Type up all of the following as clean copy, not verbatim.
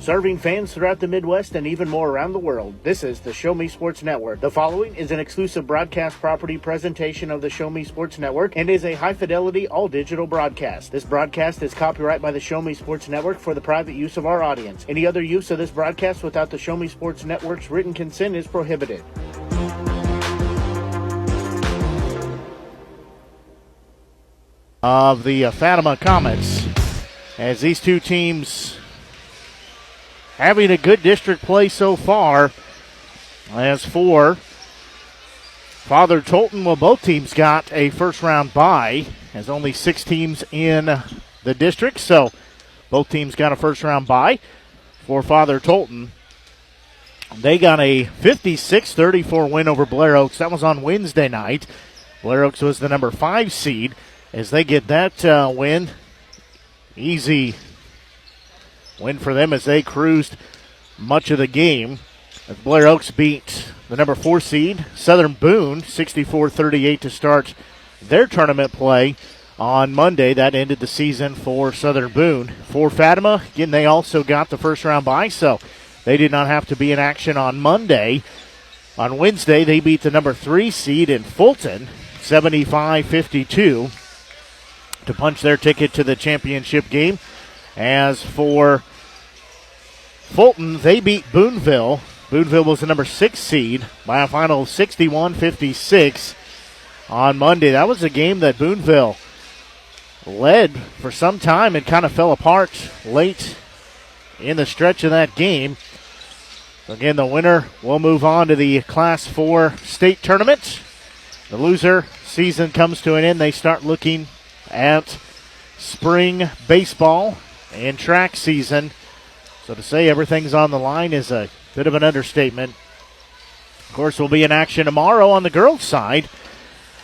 Serving fans throughout the Midwest and even more around the world, this is the Show Me Sports Network. The following is an exclusive broadcast property presentation of the Show Me Sports Network and is a high-fidelity, all-digital broadcast. This broadcast is copyright by the Show Me Sports Network for the private use of our audience. Any other use of this broadcast without the Show Me Sports Network's written consent is prohibited. Of the Fatima Comets, as these two teams having a good district play so far. As for Father Tolton, well, both teams got a first-round bye, as only 6 teams in the district, so both teams got a first-round bye. For Father Tolton, they got a 56-34 win over Blair Oaks. That was on Wednesday night. Blair Oaks was the number 5 seed. As they get that win, easy win for them as they cruised much of the game. As Blair Oaks beat the number 4 seed, Southern Boone, 64-38 to start their tournament play on Monday. That ended the season for Southern Boone. For Fatima, again, they also got the first round bye, so they did not have to be in action on Monday. On Wednesday, they beat the number 3 seed in Fulton, 75-52, to punch their ticket to the championship game. As for Fulton, they beat Booneville. Booneville was the number 6 seed by a final of 61-56 on Monday. That was a game that Booneville led for some time and kind of fell apart late in the stretch of that game. Again, the winner will move on to the Class 4 state tournament. The loser, season comes to an end. They start looking at spring baseball and track season. So to say everything's on the line is a bit of an understatement. Of course, we'll be in action tomorrow on the girls' side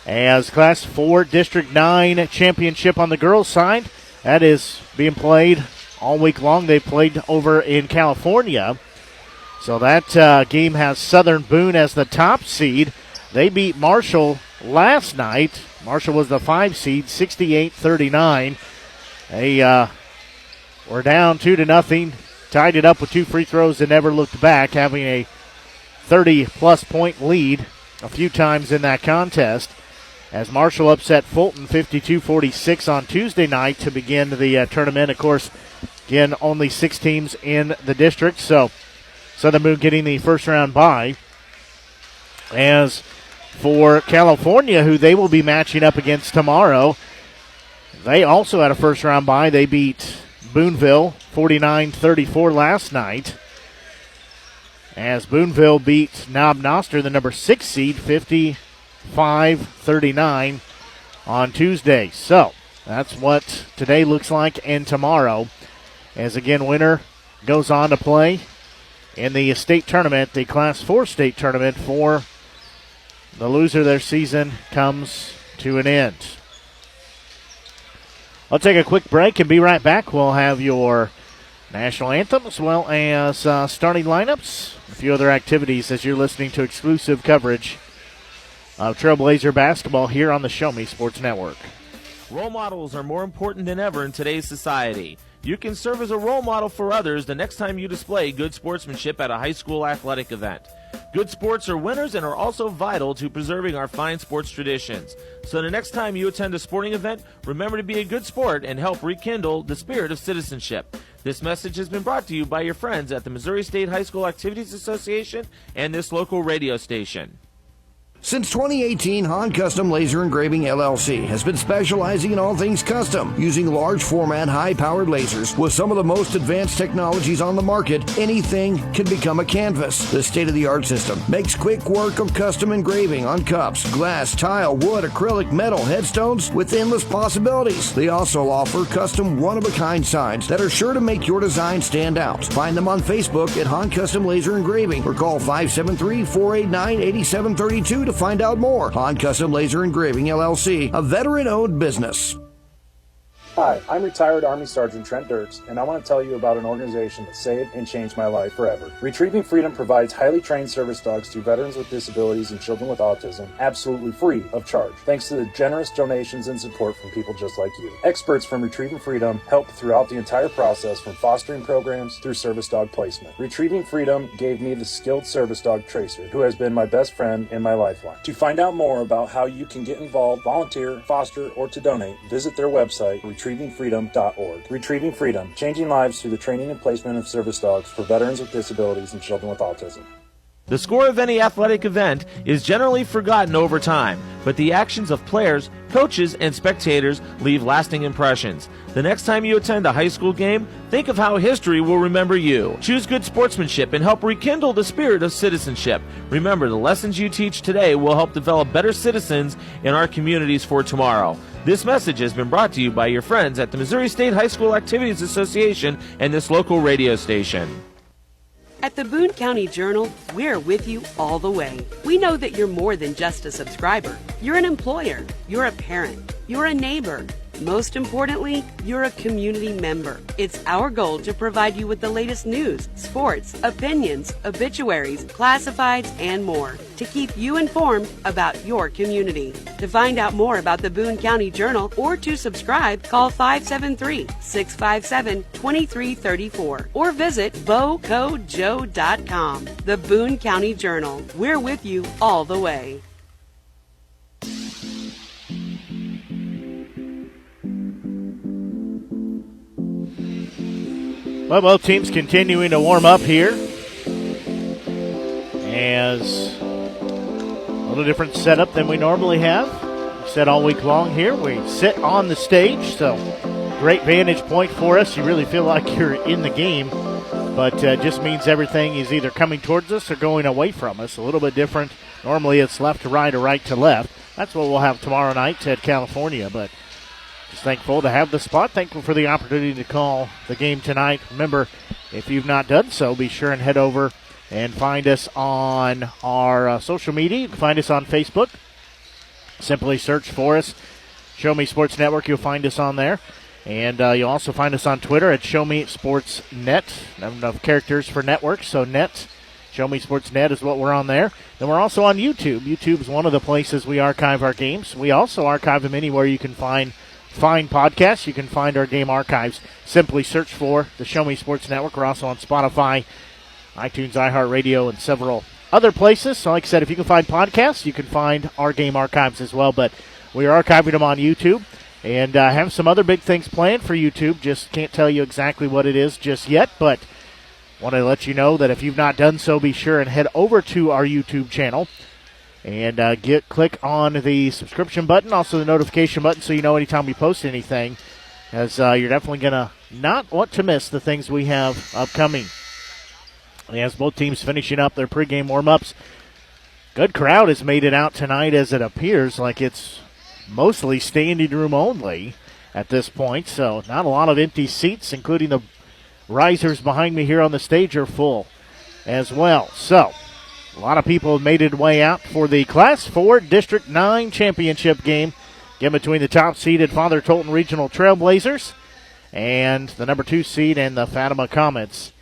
as Class 4 District 9 championship on the girls' side. That is being played all week long. They played over in California. So that game has Southern Boone as the top seed. They beat Marshall last night. Marshall was the 5 seed, 68-39. They were down 2-0, tied it up with 2 free throws and never looked back, having a 30-plus point lead a few times in that contest. As Marshall upset Fulton 52-46 on Tuesday night to begin the tournament. Of course, again, only 6 teams in the district, so Southern Boone getting the first-round bye. As for California, who they will be matching up against tomorrow, they also had a first-round bye. They beat Booneville 49-34 last night. As Booneville beat Knob Noster, the number 6 seed, 55-39 on Tuesday. So that's what today looks like and tomorrow. As again, winner goes on to play in the state tournament, the Class 4 state tournament. For the loser, their season comes to an end. I'll take a quick break and be right back. We'll have your national anthem as well as starting lineups, a few other activities as you're listening to exclusive coverage of Trailblazer basketball here on the Show Me Sports Network. Role models are more important than ever in today's society. You can serve as a role model for others the next time you display good sportsmanship at a high school athletic event. Good sports are winners and are also vital to preserving our fine sports traditions. So the next time you attend a sporting event, remember to be a good sport and help rekindle the spirit of citizenship. This message has been brought to you by your friends at the Missouri State High School Activities Association and this local radio station. Since 2018, Han Custom Laser Engraving LLC has been specializing in all things custom, using large format, high-powered lasers. With some of the most advanced technologies on the market, anything can become a canvas. This state-of-the-art system makes quick work of custom engraving on cups, glass, tile, wood, acrylic, metal, headstones with endless possibilities. They also offer custom one-of-a-kind signs that are sure to make your design stand out. Find them on Facebook at Han Custom Laser Engraving or call 573-489-8732 to find out more. Han Custom Laser Engraving LLC, a veteran-owned business. Hi, I'm retired Army Sergeant Trent Dirks, and I want to tell you about an organization that saved and changed my life forever. Retrieving Freedom provides highly trained service dogs to veterans with disabilities and children with autism, absolutely free of charge, thanks to the generous donations and support from people just like you. Experts from Retrieving Freedom help throughout the entire process, from fostering programs through service dog placement. Retrieving Freedom gave me the skilled service dog Tracer, who has been my best friend and my lifeline. To find out more about how you can get involved, volunteer, foster, or to donate, visit their website, retrievingfreedom.org. Retrieving Freedom, changing lives through the training and placement of service dogs for veterans with disabilities and children with autism. The score of any athletic event is generally forgotten over time, but the actions of players, coaches, and spectators leave lasting impressions. The next time you attend a high school game, think of how history will remember you. Choose good sportsmanship and help rekindle the spirit of citizenship. Remember, the lessons you teach today will help develop better citizens in our communities for tomorrow. This message has been brought to you by your friends at the Missouri State High School Activities Association and this local radio station. At the Boone County Journal, we're with you all the way. We know that you're more than just a subscriber. You're an employer, you're a parent, you're a neighbor. Most importantly, you're a community member. It's our goal to provide you with the latest news, sports, opinions, obituaries, classifieds, and more to keep you informed about your community. To find out more about the Boone County Journal or to subscribe, call 573-657-2334 or visit bocojoe.com. The Boone County Journal. We're with you all the way. Well, both teams continuing to warm up here as a little different setup than we normally have. We said all week long here, we sit on the stage, so great vantage point for us. You really feel like you're in the game, but just means everything is either coming towards us or going away from us. A little bit different. Normally it's left to right or right to left. That's what we'll have tomorrow night at California, but just thankful to have the spot. Thankful for the opportunity to call the game tonight. Remember, if you've not done so, be sure and head over and find us on our social media. You can find us on Facebook. Simply search for us, Show Me Sports Network. You'll find us on there. And you'll also find us on Twitter at Show Me Sports Net. Not enough characters for network, so net. Show Me Sports Net is what we're on there. Then we're also on YouTube. YouTube is one of the places we archive our games. We also archive them anywhere you can find podcasts. You can find our game archives. Simply search for the Show Me Sports Network. We're also on Spotify, iTunes, iHeartRadio, and several other places. So like I said, if you can find podcasts, you can find our game archives as well. But we are archiving them on YouTube and have some other big things planned for YouTube. Just can't tell you exactly what it is just yet, but want to let you know that if you've not done so, be sure and head over to our YouTube channel and click on the subscription button, also the notification button, so you know anytime we post anything, as you're definitely going to not want to miss the things we have upcoming. As both teams finishing up their pregame warm-ups, good crowd has made it out tonight, as it appears like it's mostly standing room only at this point, so not a lot of empty seats, including the risers behind me here on the stage are full as well. So a lot of people have made it way out for the Class 4 District 9 championship game. Again, between the top-seeded Father Tolton Regional Trailblazers and the number 2 seed and the Fatima Comets.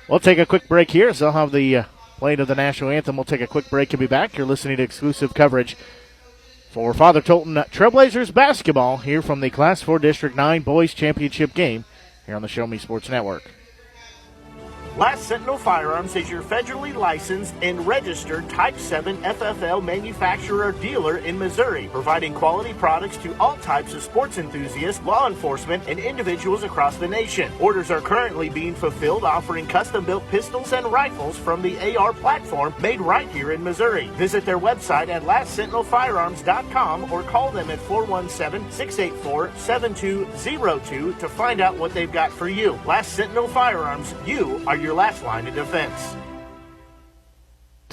We'll take a quick break here, so I'll have the playing of the national anthem. We'll take a quick break and be back. You're listening to exclusive coverage for Father Tolton Trailblazers basketball here from the Class 4 District 9 Boys Championship game here on the Show Me Sports Network. Last Sentinel Firearms is your federally licensed and registered Type 7 FFL manufacturer dealer in Missouri, providing quality products to all types of sports enthusiasts, law enforcement, and individuals across the nation. Orders are currently being fulfilled, offering custom-built pistols and rifles from the AR platform made right here in Missouri. Visit their website at lastsentinelfirearms.com or call them at 417-684-7202 to find out what they've got for you. Last Sentinel Firearms, you are your last line of defense.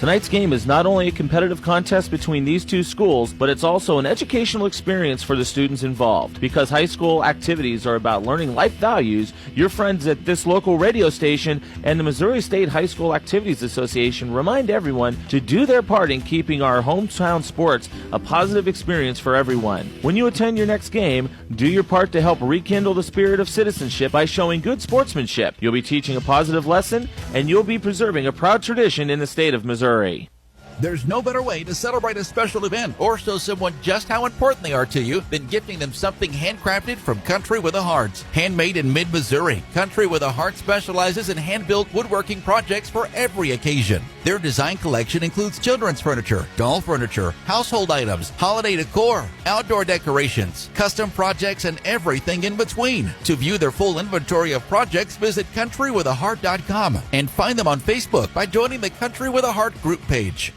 Tonight's game is not only a competitive contest between these two schools, but it's also an educational experience for the students involved. Because high school activities are about learning life values, your friends at this local radio station and the Missouri State High School Activities Association remind everyone to do their part in keeping our hometown sports a positive experience for everyone. When you attend your next game, do your part to help rekindle the spirit of citizenship by showing good sportsmanship. You'll be teaching a positive lesson, and you'll be preserving a proud tradition in the state of Missouri. There's no better way to celebrate a special event or show someone just how important they are to you than gifting them something handcrafted from Country with a Heart. Handmade in mid-Missouri, Country with a Heart specializes in hand-built woodworking projects for every occasion. Their design collection includes children's furniture, doll furniture, household items, holiday decor, outdoor decorations, custom projects, and everything in between. To view their full inventory of projects, visit countrywithaheart.com and find them on Facebook by joining the Country with a Heart group page.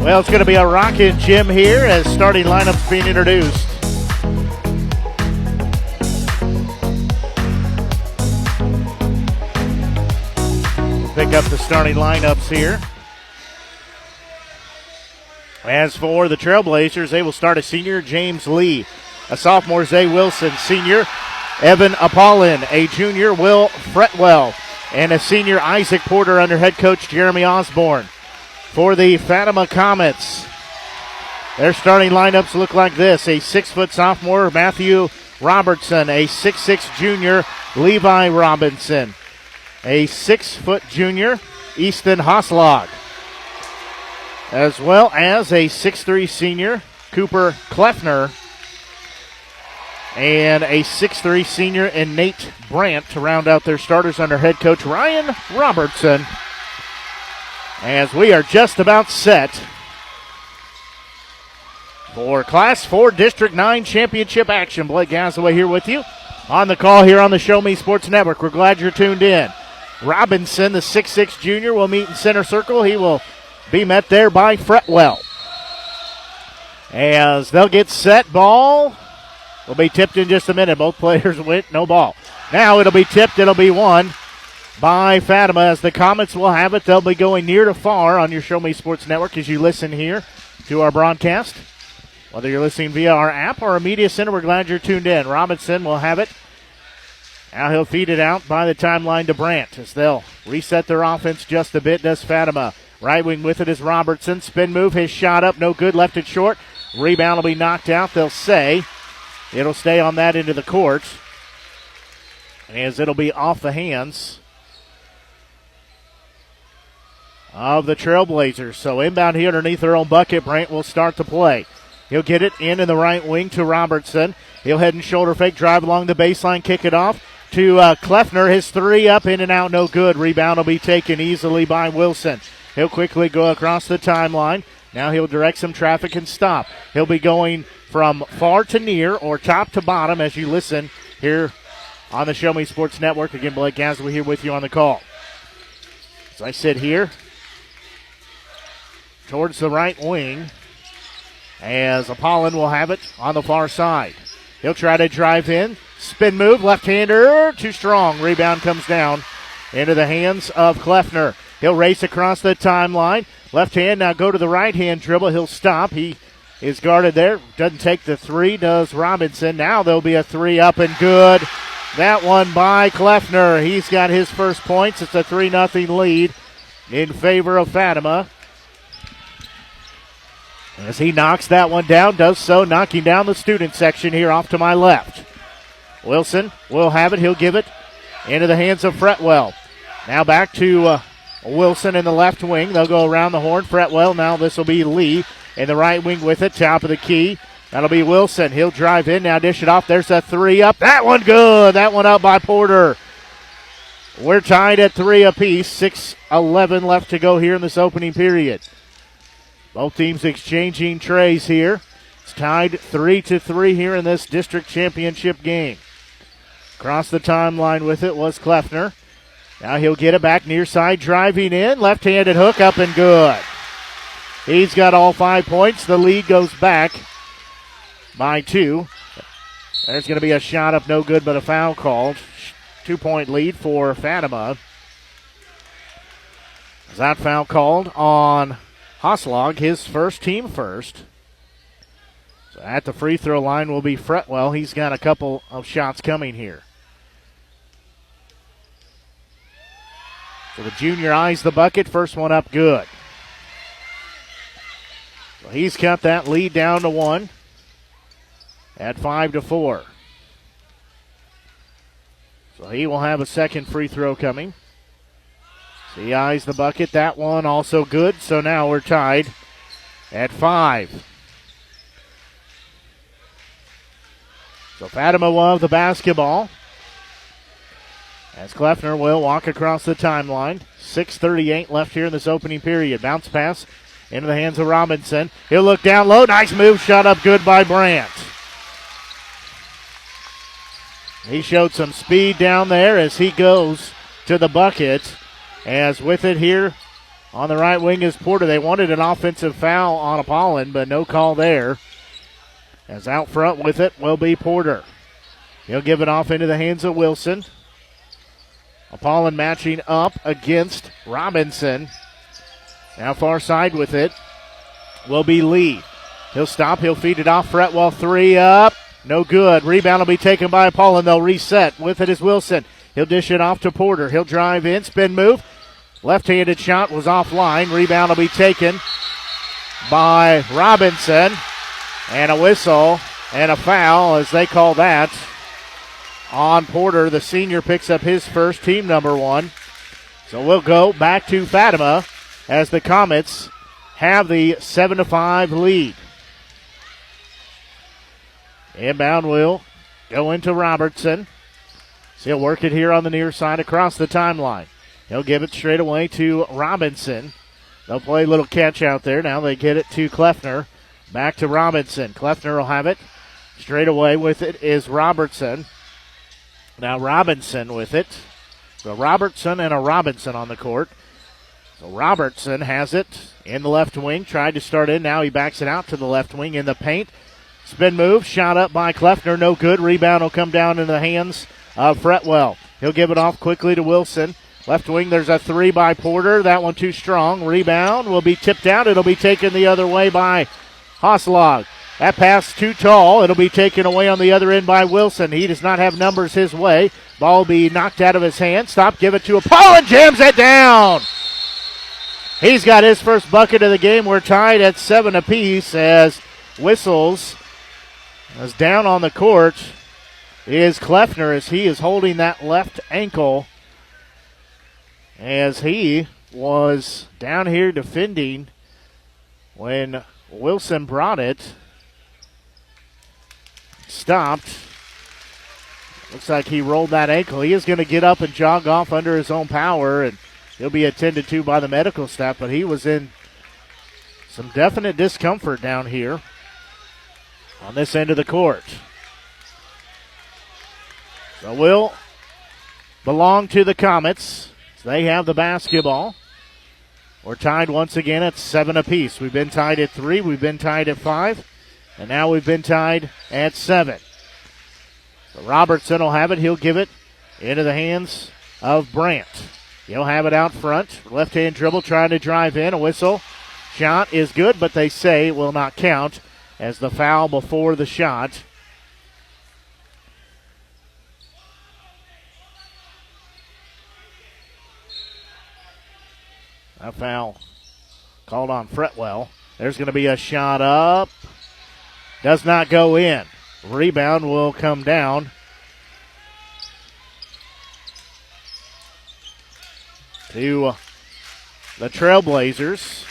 Well, it's going to be a rocking gym here as starting lineups being introduced. Pick up the starting lineups here. As for the Trailblazers, they will start a senior, James Lee. A sophomore, Zay Wilson. Senior, Evan Apollin. A junior, Will Fretwell. And a senior, Isaac Porter, under head coach Jeremy Osborne. For the Fatima Comets, their starting lineups look like this. A 6-foot sophomore, Matthew Robertson. A 6'6 junior, Levi Robinson. A 6-foot junior, Easton Hoslog. As well as a 6'3 senior, Cooper Kleffner. And a 6'3 senior in Nate Brandt to round out their starters under head coach Ryan Robertson. As we are just about set for Class 4 District 9 championship action. Blake Gazaway here with you on the call here on the Show Me Sports Network. We're glad you're tuned in. Robinson, the 6'6 junior, will meet in center circle. He will be met there by Fretwell. As they'll get set, ball will be tipped in just a minute. Both players went, no ball. Now it'll be tipped, it'll be won by Fatima as the Comets will have it. They'll be going near to far on your Show Me Sports Network as you listen here to our broadcast. Whether you're listening via our app or our media center, we're glad you're tuned in. Robinson will have it. Now he'll feed it out by the timeline to Brandt as they'll reset their offense just a bit, does Fatima. Right wing with it is Robertson. Spin move, his shot up, no good, left it short. Rebound will be knocked out, they'll say. It'll stay on that into the court as it'll be off the hands of the Trailblazers. So inbound here underneath their own bucket. Brandt will start the play. He'll get it in the right wing to Robertson. He'll head and shoulder fake, drive along the baseline, kick it off to Kleffner. His three up, in and out, no good. Rebound will be taken easily by Wilson. He'll quickly go across the timeline. Now he'll direct some traffic and stop. He'll be going from far to near or top to bottom as you listen here on the Show Me Sports Network. Again, Blake Gazaway here with you on the call. As I sit here towards the right wing as Apollin will have it on the far side. He'll try to drive in. Spin move, left-hander, too strong. Rebound comes down into the hands of Kleffner. He'll race across the timeline. Left hand, now go to the right hand dribble. He'll stop. He is guarded there. Doesn't take the three, does Robinson. Now there'll be a three up and good. That one by Kleffner. He's got his first points. It's a 3-0 lead in favor of Fatima. As he knocks that one down, does so knocking down the student section here off to my left. Wilson will have it. He'll give it into the hands of Fretwell. Now back to Wilson in the left wing. They'll go around the horn. Fretwell, now this will be Lee in the right wing with it. Top of the key. That'll be Wilson. He'll drive in, now dish it off. There's a three up. That one good. That one up by Porter. We're tied at 3 apiece. 6:11 left to go here in this opening period. Both teams exchanging trays here. It's tied 3-3 here in this district championship game. Across the timeline with it was Kleffner. Now he'll get it back near side, driving in. Left-handed hook up and good. He's got all 5 points. The lead goes back by 2. There's going to be a shot up, no good, but a foul called. 2-point lead for Fatima. Is that foul called on Hoslog, his first, team first. So at the free throw line will be Fretwell. He's got a couple of shots coming here. So the junior eyes the bucket. First one up good. So he's cut that lead down to 1 at 5-4. So he will have a second free throw coming. So he eyes the bucket. That one also good. So now we're tied at 5. So Fatima will have the basketball as Kleffner will walk across the timeline. 6:38 left here in this opening period. Bounce pass into the hands of Robinson. He'll look down low. Nice move. Shot up good by Brandt. He showed some speed down there as he goes to the bucket. As with it here on the right wing is Porter. They wanted an offensive foul on Apollon, but no call there. As out front with it will be Porter. He'll give it off into the hands of Wilson. Apollon matching up against Robinson. Now far side with it will be Lee. He'll stop. He'll feed it off. Fretwell 3 up. No good. Rebound will be taken by Apollon. They'll reset. With it is Wilson. He'll dish it off to Porter. He'll drive in. Spin move. Left-handed shot was offline. Rebound will be taken by Robinson. And a whistle and a foul, as they call that, on Porter. The senior picks up his first, team number 1. So we'll go back to Fatima as the Comets have the 7-5 lead. Inbound will go into Robertson. So he'll work it here on the near side across the timeline. He'll give it straight away to Robinson. They'll play a little catch out there. Now they get it to Kleffner. Back to Robinson. Kleffner will have it. Straight away with it is Robertson. Now Robinson with it. So Robertson and a Robinson on the court. So Robertson has it in the left wing. Tried to start in. Now he backs it out to the left wing in the paint. Spin move. Shot up by Kleffner. No good. Rebound will come down in the hands of Fretwell. He'll give it off quickly to Wilson. Left wing, there's a 3 by Porter. That one too strong. Rebound will be tipped out. It'll be taken the other way by Hoslog. That pass too tall. It'll be taken away on the other end by Wilson. He does not have numbers his way. Ball will be knocked out of his hand. Stop, give it to Apollon. Jams it down. He's got his first bucket of the game. We're tied at 7 apiece as Whistles is down on the court. Is Kleffner as he is holding that left ankle as he was down here defending when Wilson brought it. Stopped. Looks like he rolled that ankle. He is going to get up and jog off under his own power, and he'll be attended to by the medical staff, but he was in some definite discomfort down here on this end of the court. So will belong to the Comets. They have the basketball. We're tied once again at 7 apiece. We've been tied at 3. We've been tied at 5. And now we've been tied at 7. So Robertson will have it. He'll give it into the hands of Brandt. He'll have it out front. Left-hand dribble trying to drive in. A whistle. Shot is good, but they say it will not count as the foul before the shot. A foul called on Fretwell. There's going to be a shot up. Does not go in. Rebound will come down to the Trailblazers.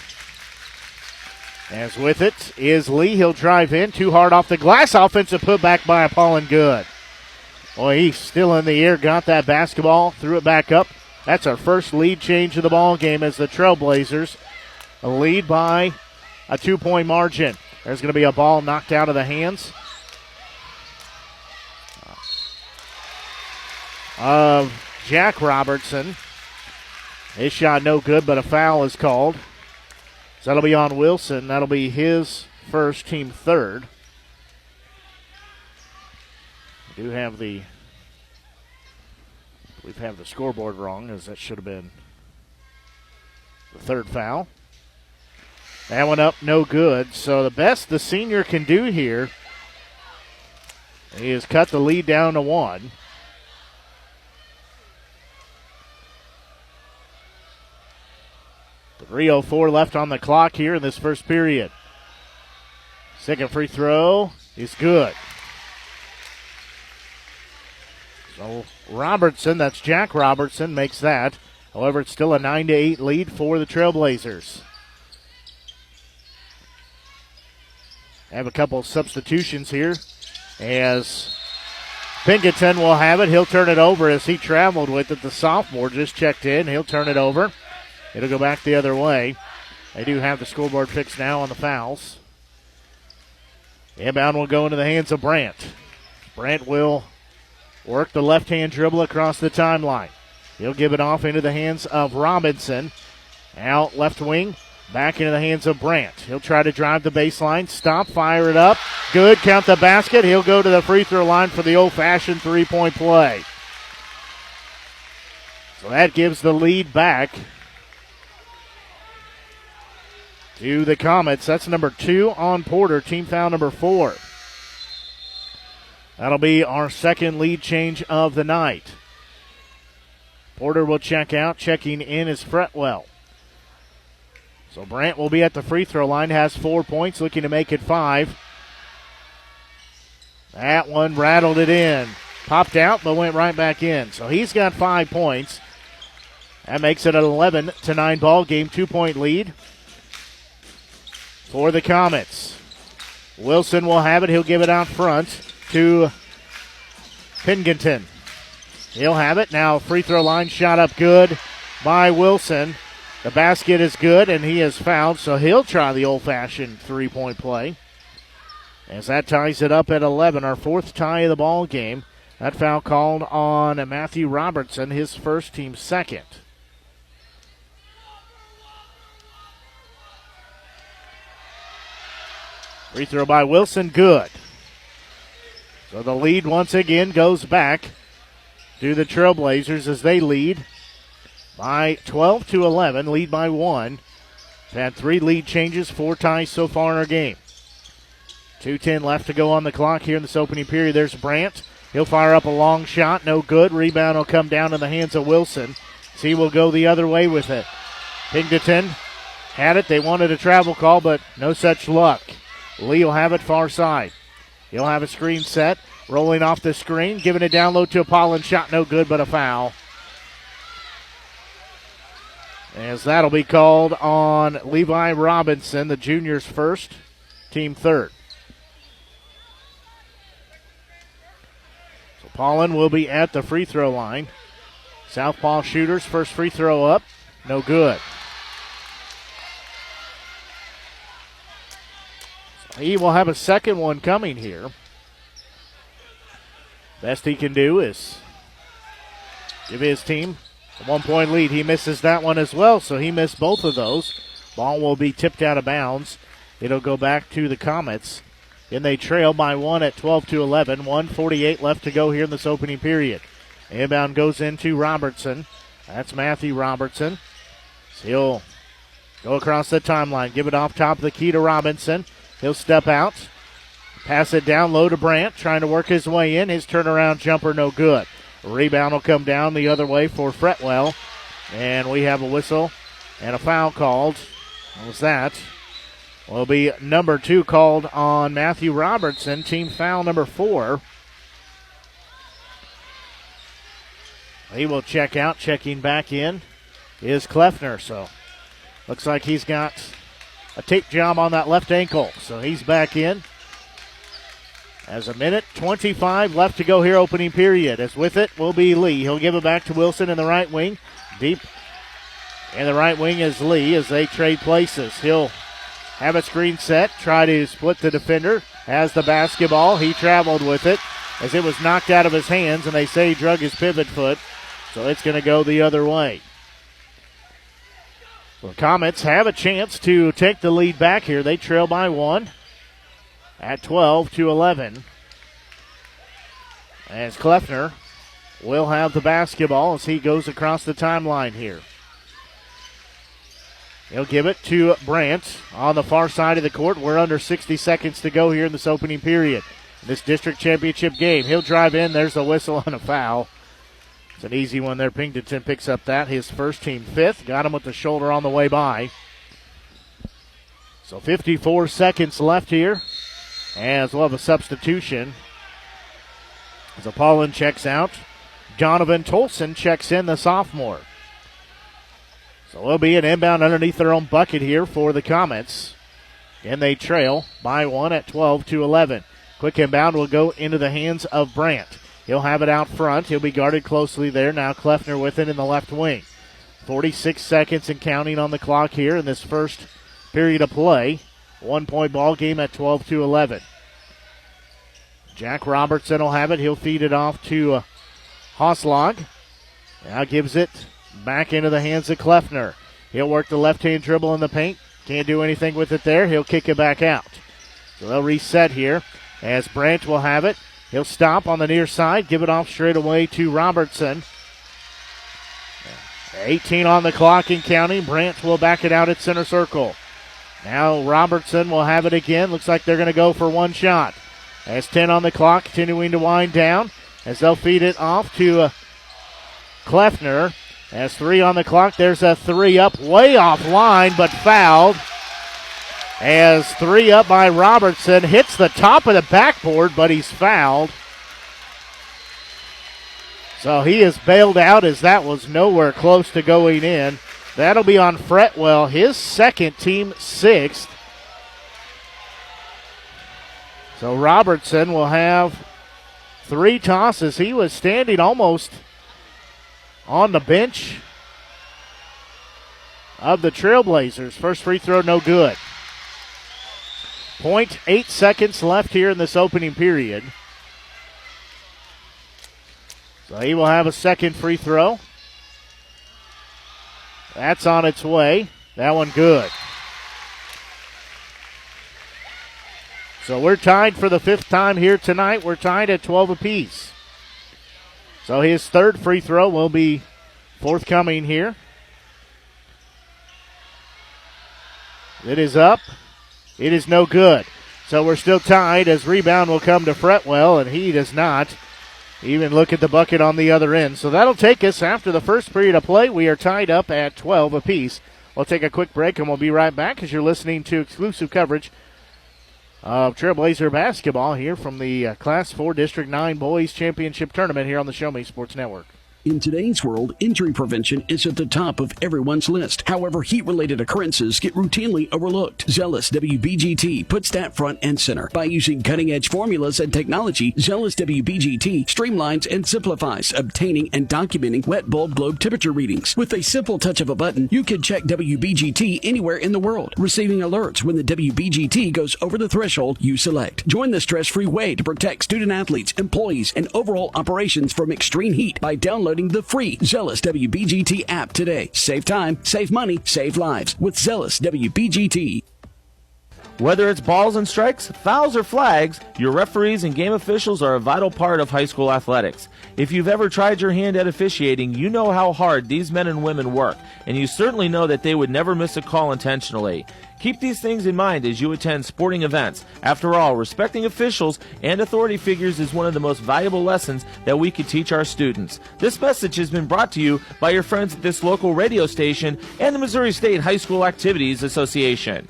As with it is Lee. He'll drive in. Too hard off the glass. Offensive putback by Apollon. Good. Boy, he's still in the air. Got that basketball. Threw it back up. That's our first lead change of the ball game as the Trailblazers lead by a 2-point margin. There's going to be a ball knocked out of the hands of Jack Robertson. His shot no good, but a foul is called. So that'll be on Wilson. That'll be his first, team third. We do have we've have the scoreboard wrong, as that should have been the third foul. That one up, no good. So the best the senior can do here is cut the lead down to 1. The 3:04 left on the clock here in this first period. Second free throw is good. So Robertson, that's Jack Robertson, makes that. However, it's still a 9-8 lead for the Trailblazers. Have a couple of substitutions here as Pinkerton will have it. He'll turn it over as he traveled with it. The sophomore just checked in. He'll turn it over. It'll go back the other way. They do have the scoreboard fixed now on the fouls. Inbound will go into the hands of Brandt. Brandt will work the left-hand dribble across the timeline. He'll give it off into the hands of Robinson. Out left wing, back into the hands of Brandt. He'll try to drive the baseline, stop, fire it up. Good, count the basket. He'll go to the free throw line for the old-fashioned three-point play. So that gives the lead back to the Comets. That's number 2 on Porter, team foul number 4. That'll be our second lead change of the night. Porter will check out. Checking in is Fretwell. So Brandt will be at the free throw line, has 4 points, looking to make it 5. That one rattled it in. Popped out, but went right back in. So he's got 5 points. That makes it an 11-9 ball game, 2-point lead for the Comets. Wilson will have it. He'll give it out front to Pinkerton. He'll have it. Now free throw line shot up good by Wilson. The basket is good, and he is fouled, so he'll try the old-fashioned three-point play. As that ties it up at 11, our 4th tie of the ball game. That foul called on Matthew Robertson, his first, team second. Free throw by Wilson, good. So the lead once again goes back to the Trailblazers as they lead by 12-11, lead by 1. They've had 3 lead changes, 4 ties so far in our game. 2:10 left to go on the clock here in this opening period. There's Brandt. He'll fire up a long shot, no good. Rebound will come down in the hands of Wilson. So he will go the other way with it. Pinkerton had it. They wanted a travel call, but no such luck. Lee will have it far side. He'll have a screen set. Rolling off the screen, giving it down low to Apollon. Shot no good, but a foul. As that'll be called on Levi Robinson, the junior's first, team third. So Apollon will be at the free throw line. Southpaw shooters, first free throw up, no good. So he will have a second one coming here. Best he can do is give his team a 1-point lead. He misses that one as well, so he missed both of those. Ball will be tipped out of bounds. It'll go back to the Comets. And they trail by 1 at 12-11. 1:48 left to go here in this opening period. Inbound goes into Robertson. That's Matthew Robertson. So he'll go across the timeline. Give it off top of the key to Robinson. He'll step out. Pass it down low to Brandt, trying to work his way in. His turnaround jumper no good. Rebound will come down the other way for Fretwell. And we have a whistle and a foul called. What was that? Will be number 2 called on Matthew Robertson, team foul number 4. He will check out. Checking back in is Kleffner. So looks like he's got a tape job on that left ankle. So he's back in. As a minute 25 left to go here, opening period. As with it will be Lee. He'll give it back to Wilson in the right wing. Deep in the right wing is Lee as they trade places. He'll have a screen set, try to split the defender. Has the basketball. He traveled with it as it was knocked out of his hands, and they say he drug his pivot foot. So it's going to go the other way. The Comets have a chance to take the lead back here. They trail by 1. At 12-11. as Kleffner will have the basketball as he goes across the timeline here. He'll give it to Brandt on the far side of the court. We're under 60 seconds to go here in this opening period. This district championship game. He'll drive in. There's a whistle and a foul. It's an easy one there. Pingleton picks up that. His first, team fifth. Got him with the shoulder on the way by. So 54 seconds left here. As we'll have a substitution. As Apollon checks out, Donovan Tolson checks in, the sophomore. So it'll be an inbound underneath their own bucket here for the Comets. And they trail by one at 12-11. Quick inbound will go into the hands of Brandt. He'll have it out front. He'll be guarded closely there. Now Kleffner with it in the left wing. 46 seconds and counting on the clock here in this first period of play. 1 point ball game at 12-11. Jack Robertson will have it. He'll feed it off to Hoslog. Now gives it back into the hands of Kleffner. He'll work the left-hand dribble in the paint. Can't do anything with it there. He'll kick it back out. So they'll reset here as Brandt will have it. He'll stop on the near side, give it off straight away to Robertson. 18 on the clock and counting. Brandt will back it out at center circle. Now Robertson will have it again. Looks like they're going to go for one shot. As 10 on the clock, continuing to wind down as they'll feed it off to Kleffner. As 3 on the clock, there's a 3 up, way off line, but fouled. As 3 up by Robertson, hits the top of the backboard, but he's fouled. So he is bailed out as that was nowhere close to going in. That'll be on Fretwell, his second, team sixth. So Robertson will have 3 tosses. He was standing almost on the bench of the Trailblazers. First free throw, no good. 0.8 seconds left here in this opening period. So he will have a second free throw. That's on its way. That one good. So we're tied for the 5th time here tonight. We're tied at 12 apiece. So his third free throw will be forthcoming here. It is up. It is no good. So we're still tied as rebound will come to Fretwell, and he does not even look at the bucket on the other end. So that'll take us after the first period of play. We are tied up at 12 apiece. We'll take a quick break, and we'll be right back as you're listening to exclusive coverage of Trailblazer basketball here from the Class 4 District 9 Boys Championship Tournament here on the Show Me Sports Network. In today's world, injury prevention is at the top of everyone's list. However, heat-related occurrences get routinely overlooked. Zealous WBGT puts that front and center. By using cutting-edge formulas and technology, Zealous WBGT streamlines and simplifies obtaining and documenting wet bulb globe temperature readings. With a simple touch of a button, you can check WBGT anywhere in the world, receiving alerts when the WBGT goes over the threshold you select. Join the stress-free way to protect student-athletes, employees, and overall operations from extreme heat by downloading the free Zealous WBGT app today. Save time, save money, save lives with Zealous WBGT. Whether it's balls and strikes, fouls, or flags, your referees and game officials are a vital part of high school athletics. If you've ever tried your hand at officiating, you know how hard these men and women work, and you certainly know that they would never miss a call intentionally. Keep these things in mind as you attend sporting events. After all, respecting officials and authority figures is one of the most valuable lessons that we could teach our students. This message has been brought to you by your friends at this local radio station and the Missouri State High School Activities Association.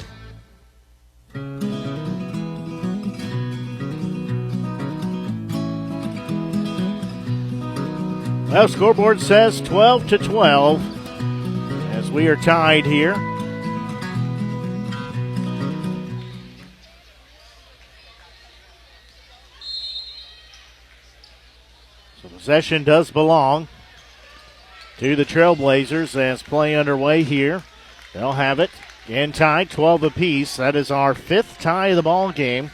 Well, scoreboard says 12-12 as we are tied here. So possession does belong to the Trailblazers as play underway here. They'll have it. Again tied, 12 apiece. That is our 5th tie of the ball game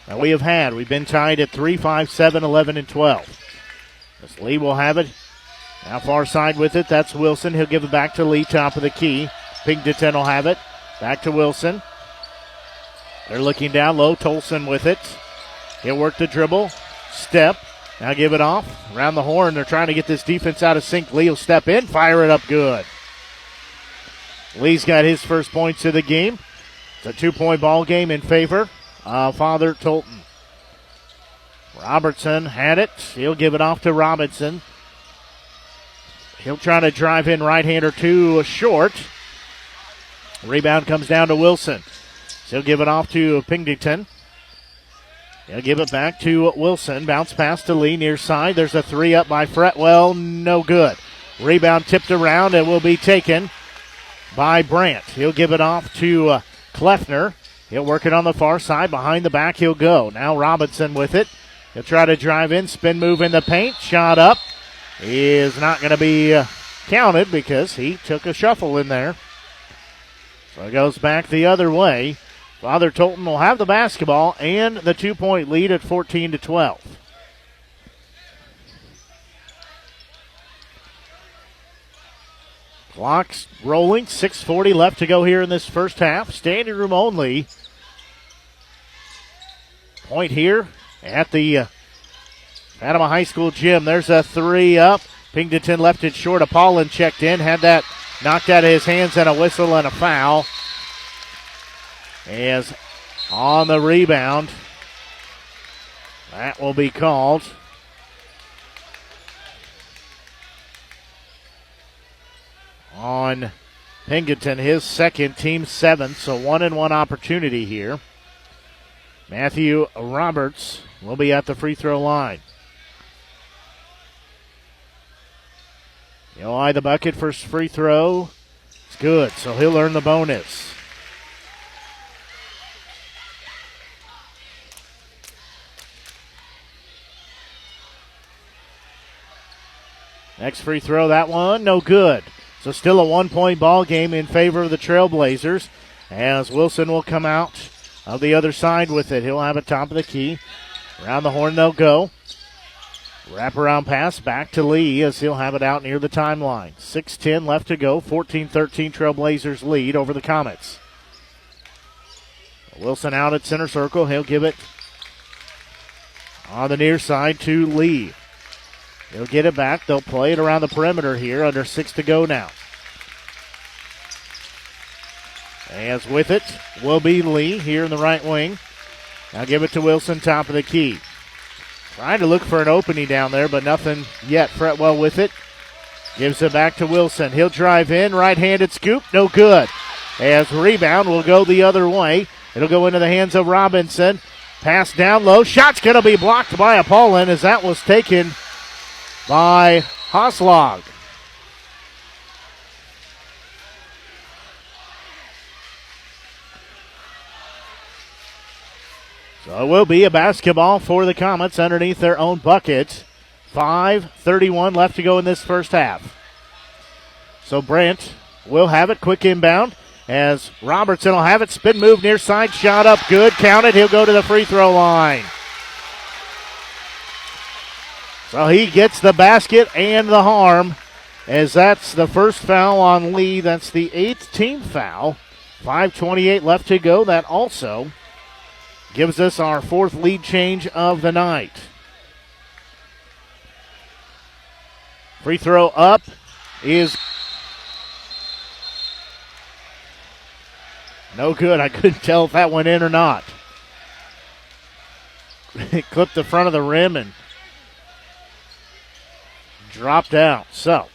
that we have had. We've been tied at 3, 5, 7, 11, and 12. As Lee will have it. Now far side with it. That's Wilson. He'll give it back to Lee, top of the key. Pingleton will have it. Back to Wilson. They're looking down low. Tolson with it. He'll work the dribble. Step. Now give it off. Around the horn, they're trying to get this defense out of sync. Lee will step in, fire it up good. Lee's got his first points of the game. It's a 2-point ball game in favor of Father Tolton. Robertson had it. He'll give it off to Robinson. He'll try to drive in right-hander to short. Rebound comes down to Wilson. So he'll give it off to Pingleton. He'll give it back to Wilson. Bounce pass to Lee near side. There's a three up by Fretwell. No good. Rebound tipped around and will be taken by Brandt. He'll give it off to Kleffner. He'll work it on the far side. Behind the back he'll go. Now Robinson with it. He'll try to drive in. Spin move in the paint. Shot up. Is not going to be counted because he took a shuffle in there. So it goes back the other way. Father Tolton will have the basketball and the 2-point lead at 14-12. Clock's rolling. 6:40 left to go here in this first half. Standing room only. Point here at the Fatima High School gym. There's a three up. Pingleton left it short. Apollon checked in. Had that knocked out of his hands and a whistle and a foul. As on the rebound, that will be called. On Pingleton, his second, team seventh, so 1-and-1 opportunity here. Matthew Roberts will be at the free throw line. He'll eye the bucket for free throw. It's good, so he'll earn the bonus. Next free throw, that one, no good. So still a 1-point ball game in favor of the Trailblazers as Wilson will come out of the other side with it. He'll have it top of the key. Around the horn they'll go. Wraparound pass back to Lee as he'll have it out near the timeline. 6:10 left to go. 14-13 Trailblazers lead over the Comets. Wilson out at center circle. He'll give it on the near side to Lee. He'll get it back. They'll play it around the perimeter here. Under 6 to go now. As with it will be Lee here in the right wing. Now give it to Wilson, top of the key. Trying to look for an opening down there, but nothing yet. Fretwell with it. Gives it back to Wilson. He'll drive in. Right-handed scoop. No good. As rebound will go the other way. It'll go into the hands of Robinson. Pass down low. Shot's going to be blocked by Apollon as that was taken by Hoslog. So it will be a basketball for the Comets underneath their own bucket. 5:31 left to go in this first half. So Brandt will have it. Quick inbound as Robertson will have it. Spin move near side. Shot up good. Counted. He'll go to the free throw line. So he gets the basket and the harm as that's the first foul on Lee. That's the 8th team foul. 5:28 left to go. That also gives us our 4th lead change of the night. Free throw up is no good. I couldn't tell if that went in or not. It clipped the front of the rim and dropped out. So,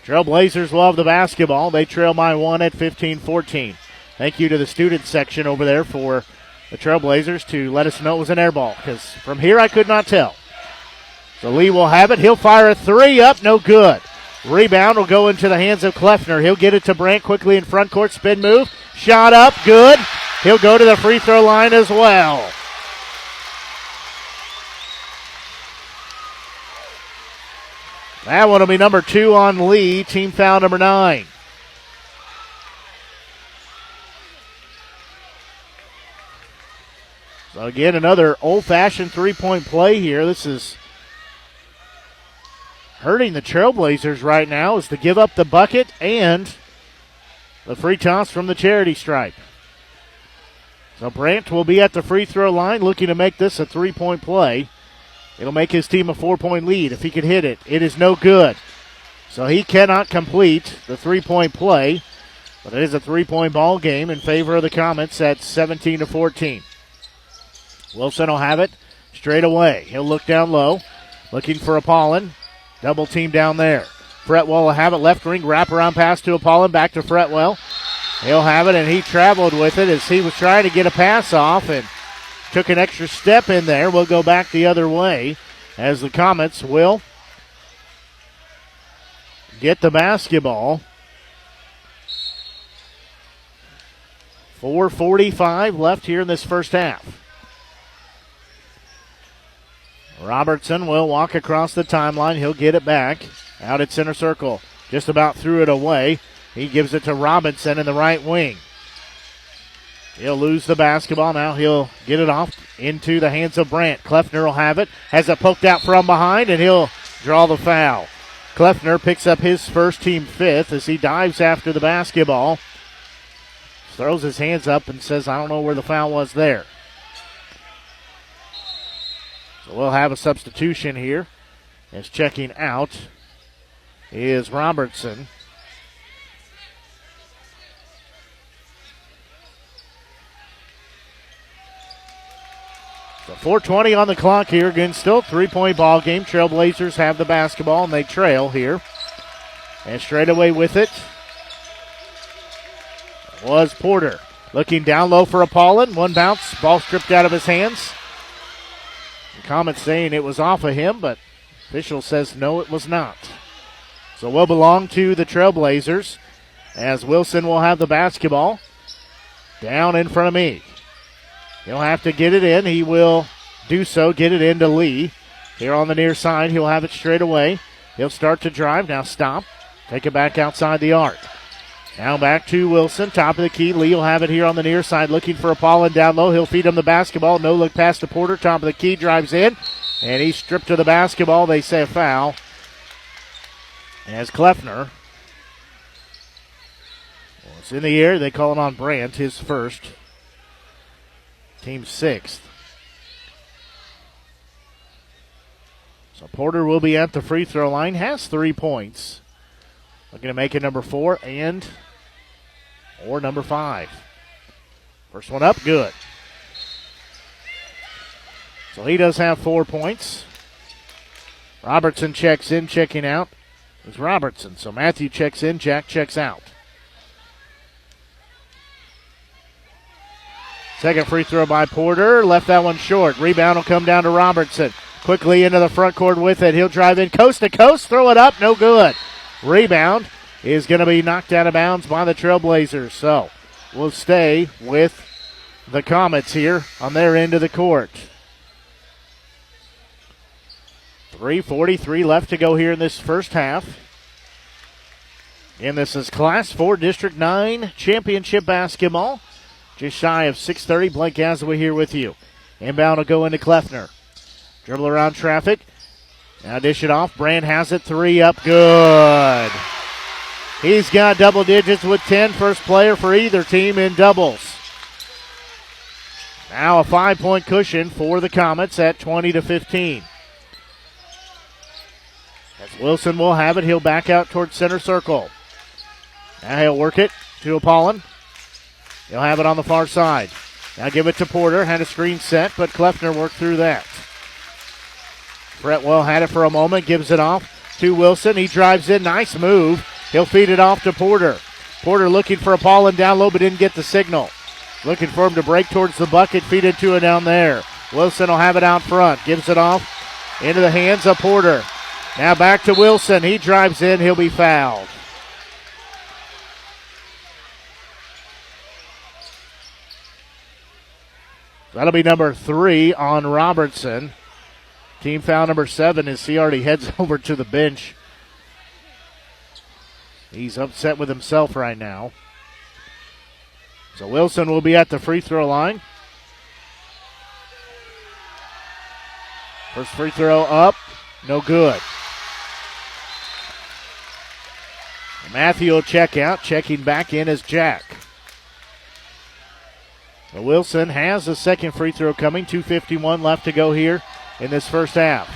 Trailblazers will have the basketball. They trail by 1 at 15-14. Thank you to the student section over there for the Trailblazers to let us know it was an air ball, because from here I could not tell. So Lee will have it. He'll fire a three up. No good. Rebound will go into the hands of Kleffner. He'll get it to Brandt quickly in front court. Spin move. Shot up. Good. He'll go to the free throw line as well. That one will be number 2 on Lee. Team foul number 9. So again, another old-fashioned three-point play here. This is hurting the Trailblazers right now, is to give up the bucket and the free toss from the charity stripe. So Brandt will be at the free throw line looking to make this a three-point play. It'll make his team a 4-point lead. If he could hit it, it is no good. So he cannot complete the 3-point play, but it is a 3-point ball game in favor of the Comets at 17-14. Wilson will have it straight away. He'll look down low, looking for Apollon. Double team down there. Fretwell will have it left wing, wraparound pass to Apollon, back to Fretwell. He'll have it, and he traveled with it as he was trying to get a pass off and took an extra step in there. We'll go back the other way as the Comets will get the basketball. 4:45 left here in this first half. Robertson will walk across the timeline. He'll get it back out at center circle. Just about threw it away. He gives it to Robinson in the right wing. He'll lose the basketball. Now he'll get it off into the hands of Brandt. Kleffner will have it. Has it poked out from behind, and he'll draw the foul. Kleffner picks up his first, team fifth, as he dives after the basketball. Throws his hands up and says, I don't know where the foul was there. So we'll have a substitution here. As checking out is Robertson. So 4:20 on the clock here. Again, still 3-point ball game. Trailblazers have the basketball, and they trail here. And straight away with it was Porter. Looking down low for Apollon. One bounce. Ball stripped out of his hands. The Comets saying it was off of him, but official says no, it was not. So will belong to the Trailblazers as Wilson will have the basketball down in front of me. He'll have to get it in. He will do so. Get it into Lee. Here on the near side, he'll have it straight away. He'll start to drive. Now stop. Take it back outside the arc. Now back to Wilson. Top of the key. Lee will have it here on the near side. Looking for Apollon down low. He'll feed him the basketball. No look pass to Porter. Top of the key. Drives in. And he's stripped to the basketball. They say a foul. As Kleffner was in the air. They call it on Brandt. His first. Team sixth. So Porter will be at the free throw line. Has 3 points. Looking to make it number 4 or number 5. First one up, good. So he does have 4 points. Robertson checks in, checking out is Robertson. So Matthew checks in, Jack checks out. Second free throw by Porter. Left that one short. Rebound will come down to Robertson. Quickly into the front court with it. He'll drive in coast to coast. Throw it up. No good. Rebound is going to be knocked out of bounds by the Trailblazers. So we'll stay with the Comets here on their end of the court. 3:43 left to go here in this first half. And this is Class 4 District 9 Championship Basketball. Just shy of 6:30. Blake Gazaway here with you. Inbound will go into Kleffner. Dribble around traffic. Now dish it off. Brand has it. 3 up. Good. He's got double digits with 10. First player for either team in doubles. Now a 5-point cushion for the Comets at 20-15. As Wilson will have it. He'll back out towards center circle. Now he'll work it to Apollon. He'll have it on the far side. Now give it to Porter. Had a screen set, but Kleffner worked through that. Fretwell had it for a moment. Gives it off to Wilson. He drives in. Nice move. He'll feed it off to Porter. Porter looking for Apollon down low, but didn't get the signal. Looking for him to break towards the bucket. Feed it to it down there. Wilson will have it out front. Gives it off into the hands of Porter. Now back to Wilson. He drives in. He'll be fouled. That'll be number 3 on Robertson. Team foul number 7 as he already heads over to the bench. He's upset with himself right now. So Wilson will be at the free throw line. First free throw up, no good. Matthew will check out. Checking back in is Jack. So Wilson has the second free throw coming. 2:51 left to go here in this first half.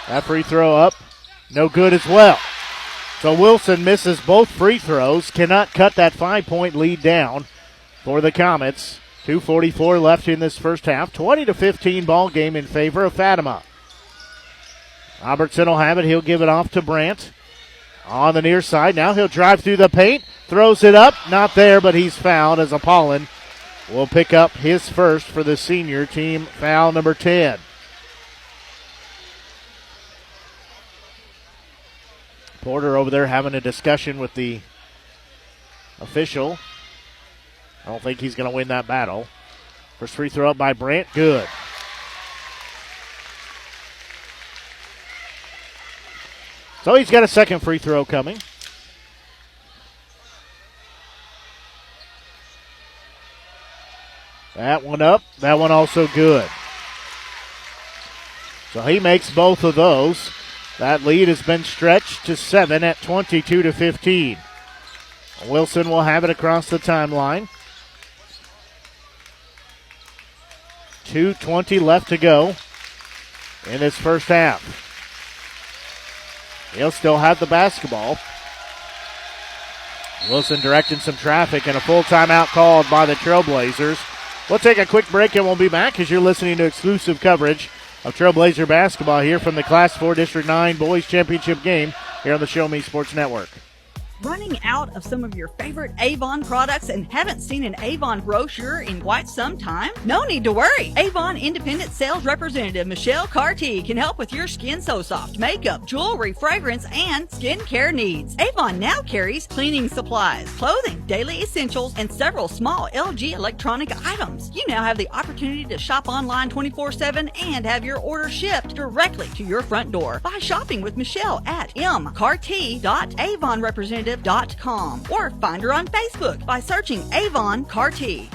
That free throw up, no good as well. So Wilson misses both free throws, cannot cut that 5-point lead down for the Comets. 2:44 left in this first half. 20-15 ball game in favor of Fatima. Robertson will have it. He'll give it off to Brandt on the near side. Now he'll drive through the paint, throws it up, not there, but he's fouled as Apollon will pick up his first for the senior team, foul number 10. Porter over there having a discussion with the official. I don't think he's going to win that battle. First free throw up by Brandt, good. So he's got a second free throw coming. That one up, that one also good. So he makes both of those. That lead has been stretched to 7 at 22-15. Wilson will have it across the timeline. 2:20 left to go in this first half. He'll still have the basketball. Wilson directing some traffic and a full timeout called by the Trailblazers. We'll take a quick break and we'll be back as you're listening to exclusive coverage of Trailblazer basketball here from the Class 4 District 9 Boys Championship game here on the Show Me Sports Network. Running out of some of your favorite Avon products and haven't seen an Avon brochure in quite some time? No need to worry. Avon Independent Sales Representative Michelle Carty can help with your Skin So Soft makeup, jewelry, fragrance, and skincare needs. Avon now carries cleaning supplies, clothing, daily essentials, and several small LG electronic items. You now have the opportunity to shop online 24/7 and have your order shipped directly to your front door by shopping with Michelle at mcarty.avonrepresentative.com or find her on Facebook by searching Avon Carty.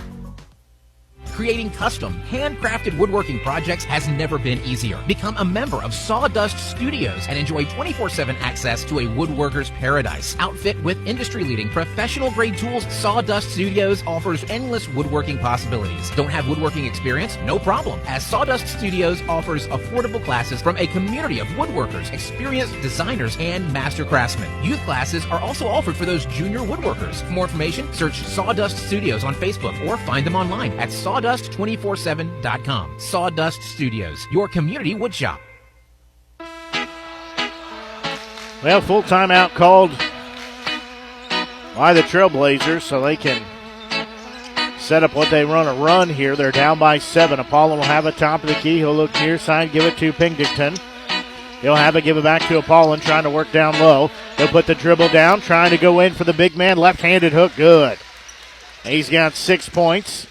Creating custom, handcrafted woodworking projects has never been easier. Become a member of Sawdust Studios and enjoy 24/7 access to a woodworker's paradise. Outfit with industry-leading professional-grade tools, Sawdust Studios offers endless woodworking possibilities. Don't have woodworking experience? No problem, as Sawdust Studios offers affordable classes from a community of woodworkers, experienced designers, and master craftsmen. Youth classes are also offered for those junior woodworkers. For more information, search Sawdust Studios on Facebook or find them online at Sawdust247.com. Sawdust Studios, your community woodshop. Well, full timeout called by the Trailblazers so they can set up what they want to run here. They're down by 7. Apollon will have it top of the key. He'll look near side, give it to Pingleton. He'll have it, give it back to Apollon, trying to work down low. He'll put the dribble down, trying to go in for the big man. Left-handed hook, good. He's got 6 points.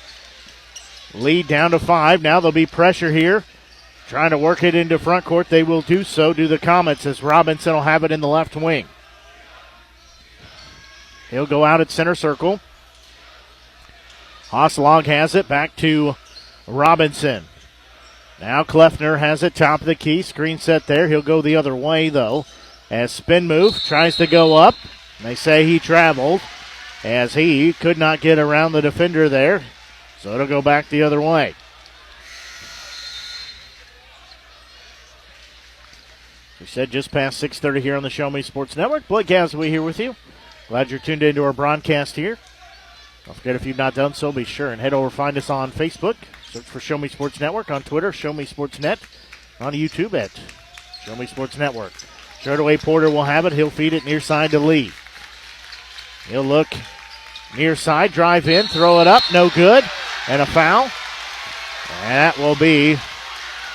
Lead down to 5. Now there'll be pressure here. Trying to work it into front court. They will do so. Do the Comets as Robinson will have it in the left wing. He'll go out at center circle. Hosslog has it. Back to Robinson. Now Kleffner has it. Top of the key. Screen set there. He'll go the other way, though. As spin move. Tries to go up. They say he traveled. As he could not get around the defender there. So it'll go back the other way. We said just past 6:30 here on the Show Me Sports Network. Blake Gasaway here with you. Glad you're tuned into our broadcast here. Don't forget, if you've not done so, be sure and head over, find us on Facebook. Search for Show Me Sports Network. On Twitter, Show Me Sports Net. On YouTube at Show Me Sports Network. Straight away, Porter will have it. He'll feed it near side to Lee. He'll look near side, drive in, throw it up, no good. And a foul. And that will be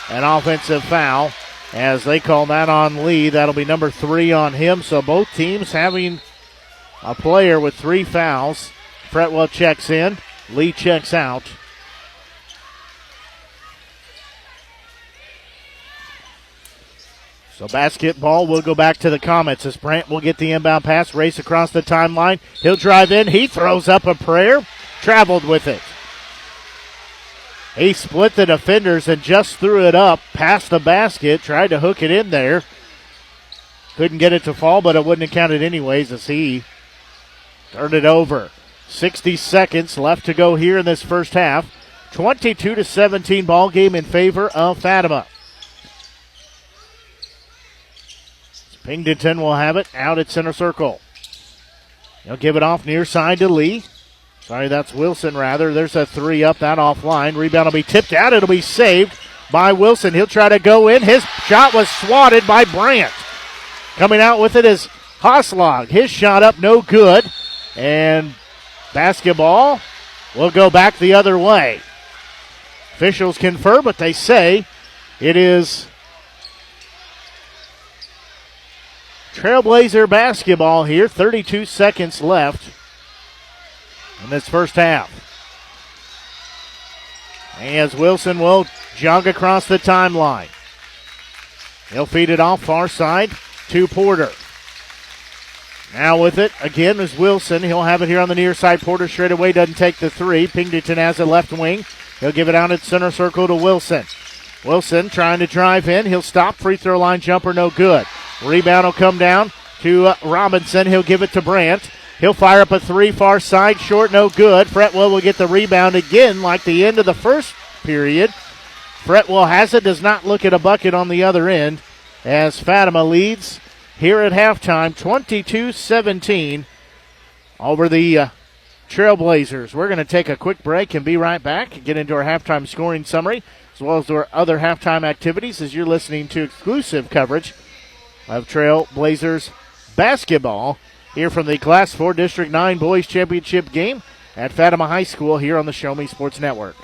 an offensive foul as they call that on Lee. That'll be number 3 on him. So both teams having a player with 3 fouls. Fretwell checks in. Lee checks out. So basketball will go back to the Comets as Brandt will get the inbound pass, race across the timeline. He'll drive in. He throws up a prayer. Traveled with it. He split the defenders and just threw it up past the basket. Tried to hook it in there. Couldn't get it to fall, but it wouldn't have counted anyways as he turned it over. 60 seconds left to go here in this first half. 22-17 ball game in favor of Fatima. Pingleton will have it out at center circle. He'll give it off near side to Lee. Sorry, that's Wilson, rather. There's a three up, that offline. Rebound will be tipped out. It'll be saved by Wilson. He'll try to go in. His shot was swatted by Brandt. Coming out with it is Hoslog. His shot up, no good. And basketball will go back the other way. Officials confer, but they say it is Trailblazer basketball here. 32 seconds left in this first half. As Wilson will jog across the timeline. He'll feed it off far side to Porter. Now with it again is Wilson. He'll have it here on the near side. Porter straight away doesn't take the three. Pingleton has a left wing. He'll give it out at center circle to Wilson. Wilson trying to drive in. He'll stop. Free throw line jumper, no good. Rebound will come down to Robinson. He'll give it to Brandt. He'll fire up a three far side, short, no good. Fretwell will get the rebound again like the end of the first period. Fretwell has it, does not look at a bucket on the other end as Fatima leads here at halftime, 22-17 over the Trailblazers. We're going to take a quick break and be right back and get into our halftime scoring summary as well as our other halftime activities as you're listening to exclusive coverage of Trailblazers basketball here from the Class 4 District 9 Boys Championship game at Fatima High School here on the Show Me Sports Network.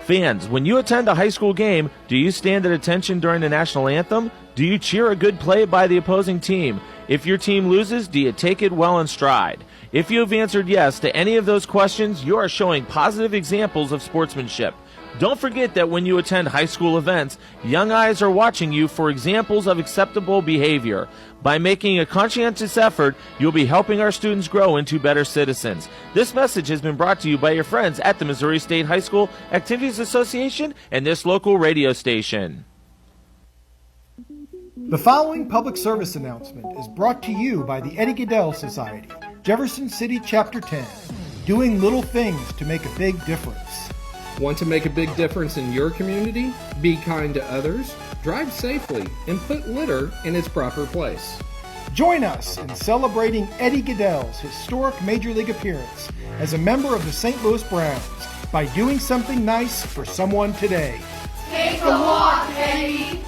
Fans, when you attend a high school game, do you stand at attention during the national anthem? Do you cheer a good play by the opposing team? If your team loses, do you take it well in stride? If you have answered yes to any of those questions, you are showing positive examples of sportsmanship. Don't forget that when you attend high school events, young eyes are watching you for examples of acceptable behavior. By making a conscientious effort, you'll be helping our students grow into better citizens. This message has been brought to you by your friends at the Missouri State High School Activities Association and this local radio station. The following public service announcement is brought to you by the Eddie Gaedel Society, Jefferson City Chapter 10, doing little things to make a big difference. Want to make a big difference in your community? Be kind to others, drive safely, and put litter in its proper place. Join us in celebrating Eddie Gaedel's historic Major League appearance as a member of the St. Louis Browns by doing something nice for someone today. Take a walk, Eddie!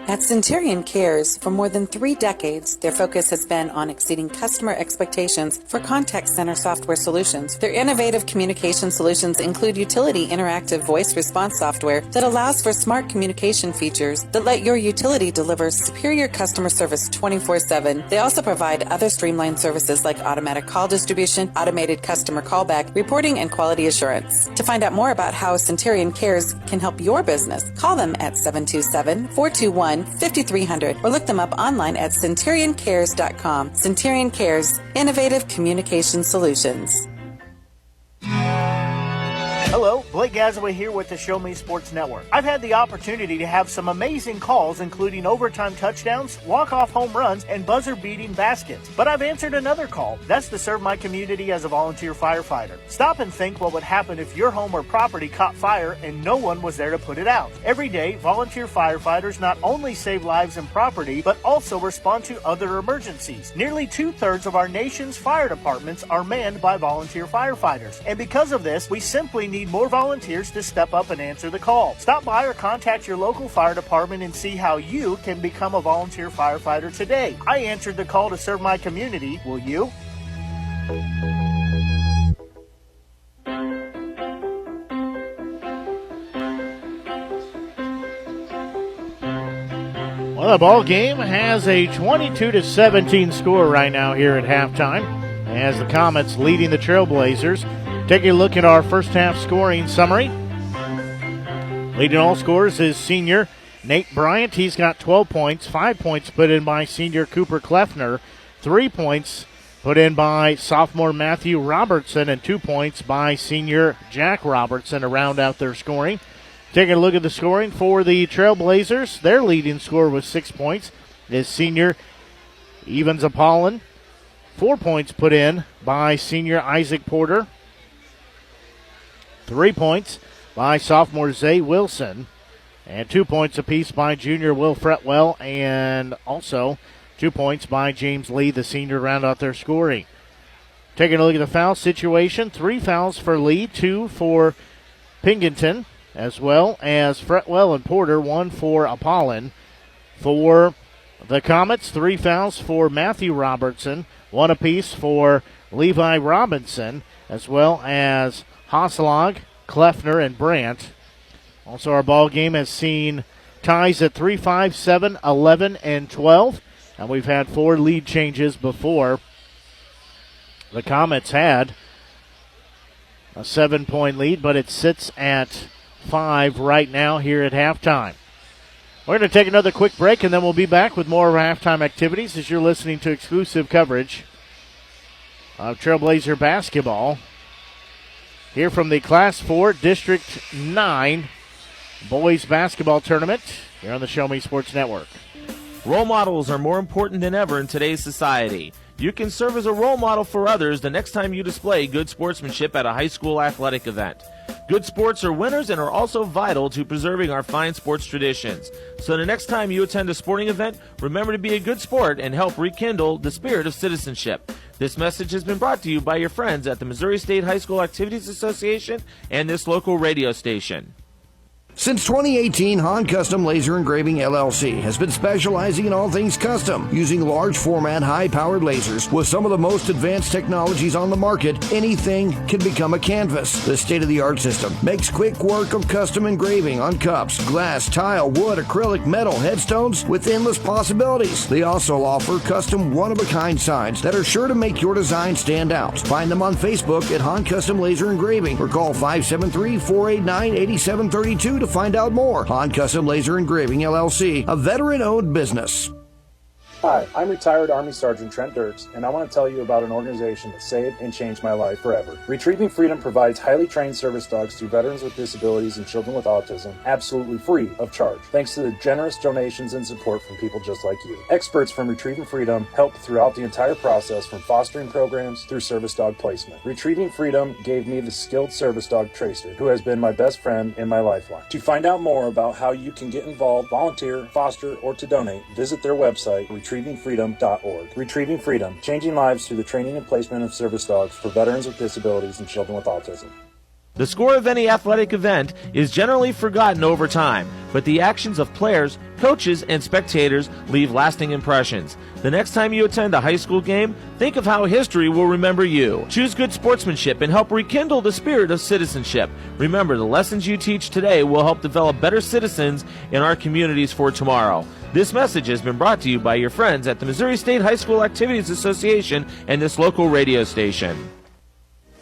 At Centurion Cares, for more than 3 decades, their focus has been on exceeding customer expectations for contact center software solutions. Their innovative communication solutions include utility interactive voice response software that allows for smart communication features that let your utility deliver superior customer service 24/7. They also provide other streamlined services like automatic call distribution, automated customer callback, reporting, and quality assurance. To find out more about how Centurion Cares can help your business, call them at 727-421-5300 or look them up online at centurioncares.com. Centurion Cares, innovative communication solutions. Hello, Blake Gazaway here with the Show Me Sports Network. I've had the opportunity to have some amazing calls, including overtime touchdowns, walk-off home runs, and buzzer-beating baskets. But I've answered another call. That's to serve my community as a volunteer firefighter. Stop and think what would happen if your home or property caught fire and no one was there to put it out. Every day, volunteer firefighters not only save lives and property, but also respond to other emergencies. Nearly 2/3 of our nation's fire departments are manned by volunteer firefighters. And because of this, we simply need more volunteers to step up and answer the call. Stop by or contact your local fire department and see how you can become a volunteer firefighter today. I answered the call to serve my community. Will you? Well, the ball game has a 22-17 score right now here at halftime as the Comets leading the Trailblazers. Take a look at our first half scoring summary. Leading all scorers is senior Nate Bryant. He's got 12 points. 5 points put in by senior Cooper Kleffner. 3 points put in by sophomore Matthew Robertson. And 2 points by senior Jack Robertson to round out their scoring. Taking a look at the scoring for the Trailblazers. Their leading scorer with 6 points is senior Evans Apollon. 4 points put in by senior Isaac Porter. 3 points by sophomore Zay Wilson, and 2 points apiece by junior Will Fretwell, and also 2 points by James Lee, the senior, to round out their scoring. Taking a look at the foul situation, 3 fouls for Lee, 2 for Pingleton, as well as Fretwell and Porter, 1 for Apollon. For the Comets, 3 fouls for Matthew Robertson, 1 apiece for Levi Robinson, as well as Hasselog, Kleffner, and Brandt. Also, our ball game has seen ties at 3, 5, 7, 11, and 12, and we've had 4 lead changes before. The Comets had a 7-point lead, but it sits at 5 right now here at halftime. We're going to take another quick break, and then we'll be back with more of our halftime activities as you're listening to exclusive coverage of Trailblazer basketball here from the Class 4 District 9 Boys Basketball Tournament here on the Show Me Sports Network. Role models are more important than ever in today's society. You can serve as a role model for others the next time you display good sportsmanship at a high school athletic event. Good sports are winners and are also vital to preserving our fine sports traditions. So the next time you attend a sporting event, remember to be a good sport and help rekindle the spirit of citizenship. This message has been brought to you by your friends at the Missouri State High School Activities Association and this local radio station. Since 2018, Han Custom Laser Engraving LLC has been specializing in all things custom, using large format, high-powered lasers with some of the most advanced technologies on the market. Anything can become a canvas. The state-of-the-art system makes quick work of custom engraving on cups, glass, tile, wood, acrylic, metal, headstones with endless possibilities. They also offer custom one-of-a-kind signs that are sure to make your design stand out. Find them on Facebook at Han Custom Laser Engraving or call 573-489-8732 to find out more. Han Custom Laser Engraving LLC, a veteran-owned business. Hi, I'm retired Army Sergeant Trent Dirks, and I want to tell you about an organization that saved and changed my life forever. Retrieving Freedom provides highly trained service dogs to veterans with disabilities and children with autism, absolutely free of charge, thanks to the generous donations and support from people just like you. Experts from Retrieving Freedom help throughout the entire process, from fostering programs through service dog placement. Retrieving Freedom gave me the skilled service dog Tracer, who has been my best friend and my lifeline. To find out more about how you can get involved, volunteer, foster, or to donate, visit their website, retrievingfreedom.org. Retrieving Freedom, changing lives through the training and placement of service dogs for veterans with disabilities and children with autism. The score of any athletic event is generally forgotten over time, but the actions of players, coaches, and spectators leave lasting impressions. The next time you attend a high school game, think of how history will remember you. Choose good sportsmanship and help rekindle the spirit of citizenship. Remember, the lessons you teach today will help develop better citizens in our communities for tomorrow. This message has been brought to you by your friends at the Missouri State High School Activities Association and this local radio station.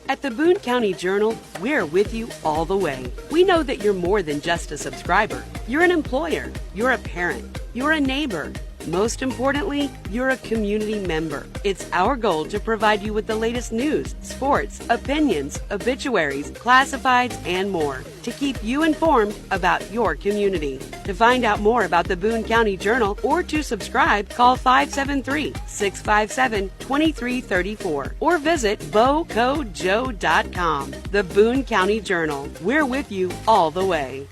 At the Boone County Journal, we're with you all the way. We know that you're more than just a subscriber. You're an employer, you're a parent, you're a neighbor. Most importantly, you're a community member. It's our goal to provide you with the latest news, sports, opinions, obituaries, classifieds, and more to keep you informed about your community. To find out more about the Boone County Journal or to subscribe, call 573-657-2334 or visit bocojoe.com. The Boone County Journal. We're with you all the way.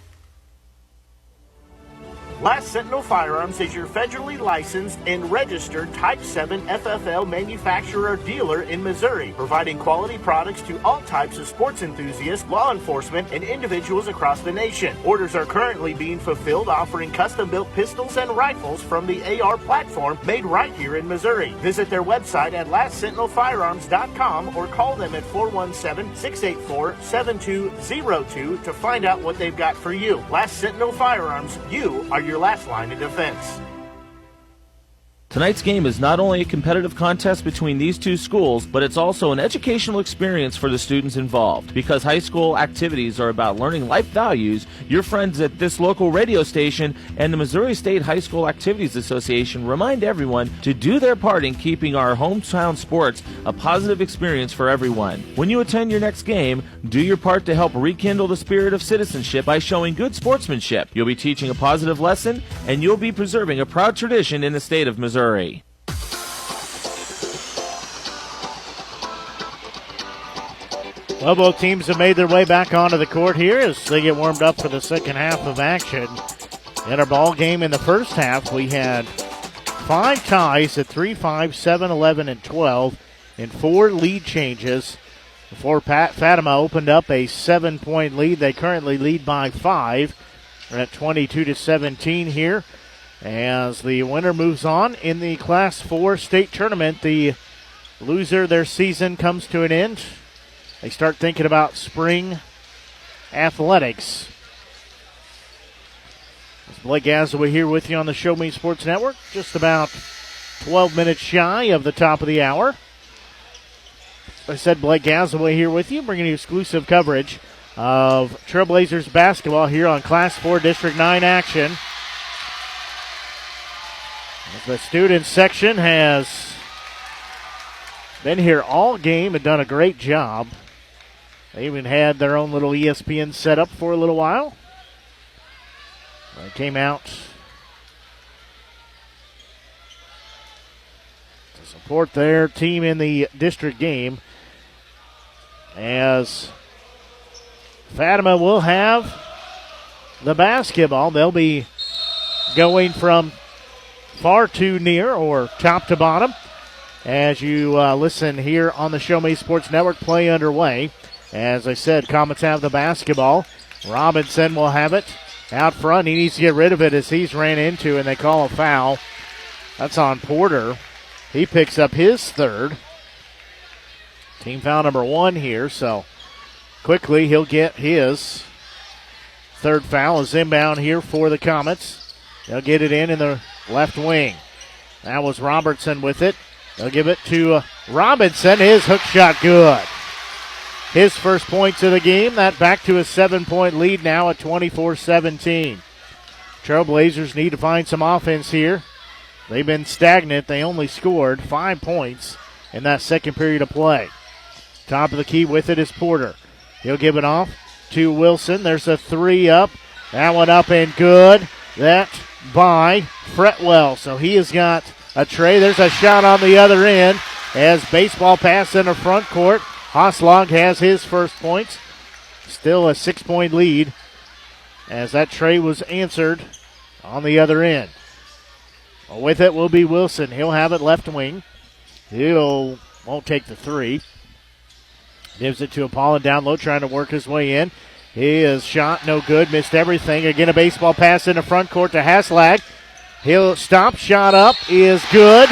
Last Sentinel Firearms is your federally licensed and registered Type 7 FFL manufacturer dealer in Missouri, providing quality products to all types of sports enthusiasts, law enforcement, and individuals across the nation. Orders are currently being fulfilled, offering custom-built pistols and rifles from the AR platform made right here in Missouri. Visit their website at lastsentinelfirearms.com or call them at 417-684-7202 to find out what they've got for you. Last Sentinel Firearms, you are your last line of defense. Tonight's game is not only a competitive contest between these two schools, but it's also an educational experience for the students involved. Because high school activities are about learning life values, your friends at this local radio station and the Missouri State High School Activities Association remind everyone to do their part in keeping our hometown sports a positive experience for everyone. When you attend your next game, do your part to help rekindle the spirit of citizenship by showing good sportsmanship. You'll be teaching a positive lesson, and you'll be preserving a proud tradition in the state of Missouri. Well, both teams have made their way back onto the court here as they get warmed up for the second half of action. In our ball game in the first half, we had 5 ties at 3, 5, 7, 11, and 12 in 4 lead changes before Fatima opened up a 7-point lead. They currently lead by 5. We're at 22-17 here as the winner moves on in the Class 4 state tournament. The loser, their season comes to an end. They start thinking about spring athletics. It's Blake Gazaway here with you on the Show Me Sports Network. Just about 12 minutes shy of the top of the hour. As I said, Blake Gazaway here with you, bringing you exclusive coverage of Trailblazers basketball here on Class 4 District 9 action. The student section has been here all game and done a great job. They even had their own little ESPN set up for a little while. They came out to support their team in the district game as Fatima will have the basketball. They'll be going from far too near or top to bottom as you listen here on the Show Me Sports Network. Play underway. As I said, Comets have the basketball. Robinson will have it out front. He needs to get rid of it as he's ran into, and they call a foul. That's on Porter. He picks up his third. Team foul number 1 here, so quickly he'll get his third foul. Is inbound here for the Comets. They'll get it in the left wing. That was Robertson with it. They'll give it to Robinson. His hook shot good. His first points of the game. That back to a 7-point lead now at 24-17. Trailblazers need to find some offense here. They've been stagnant. They only scored 5 points in that second period of play. Top of the key with it is Porter. He'll give it off to Wilson. There's a 3 up. That one up and good. That by Fretwell. So he has got a tray. There's a shot on the other end as baseball pass in the front court. Hoslog has his first points. Still a 6-point lead as that tray was answered on the other end. With it will be Wilson. He'll have it left wing. Won't take the 3. Gives it to Apollon down low, trying to work his way in. His shot no good, missed everything. Again, a baseball pass in the front court to Haslag. He'll stop, shot up is good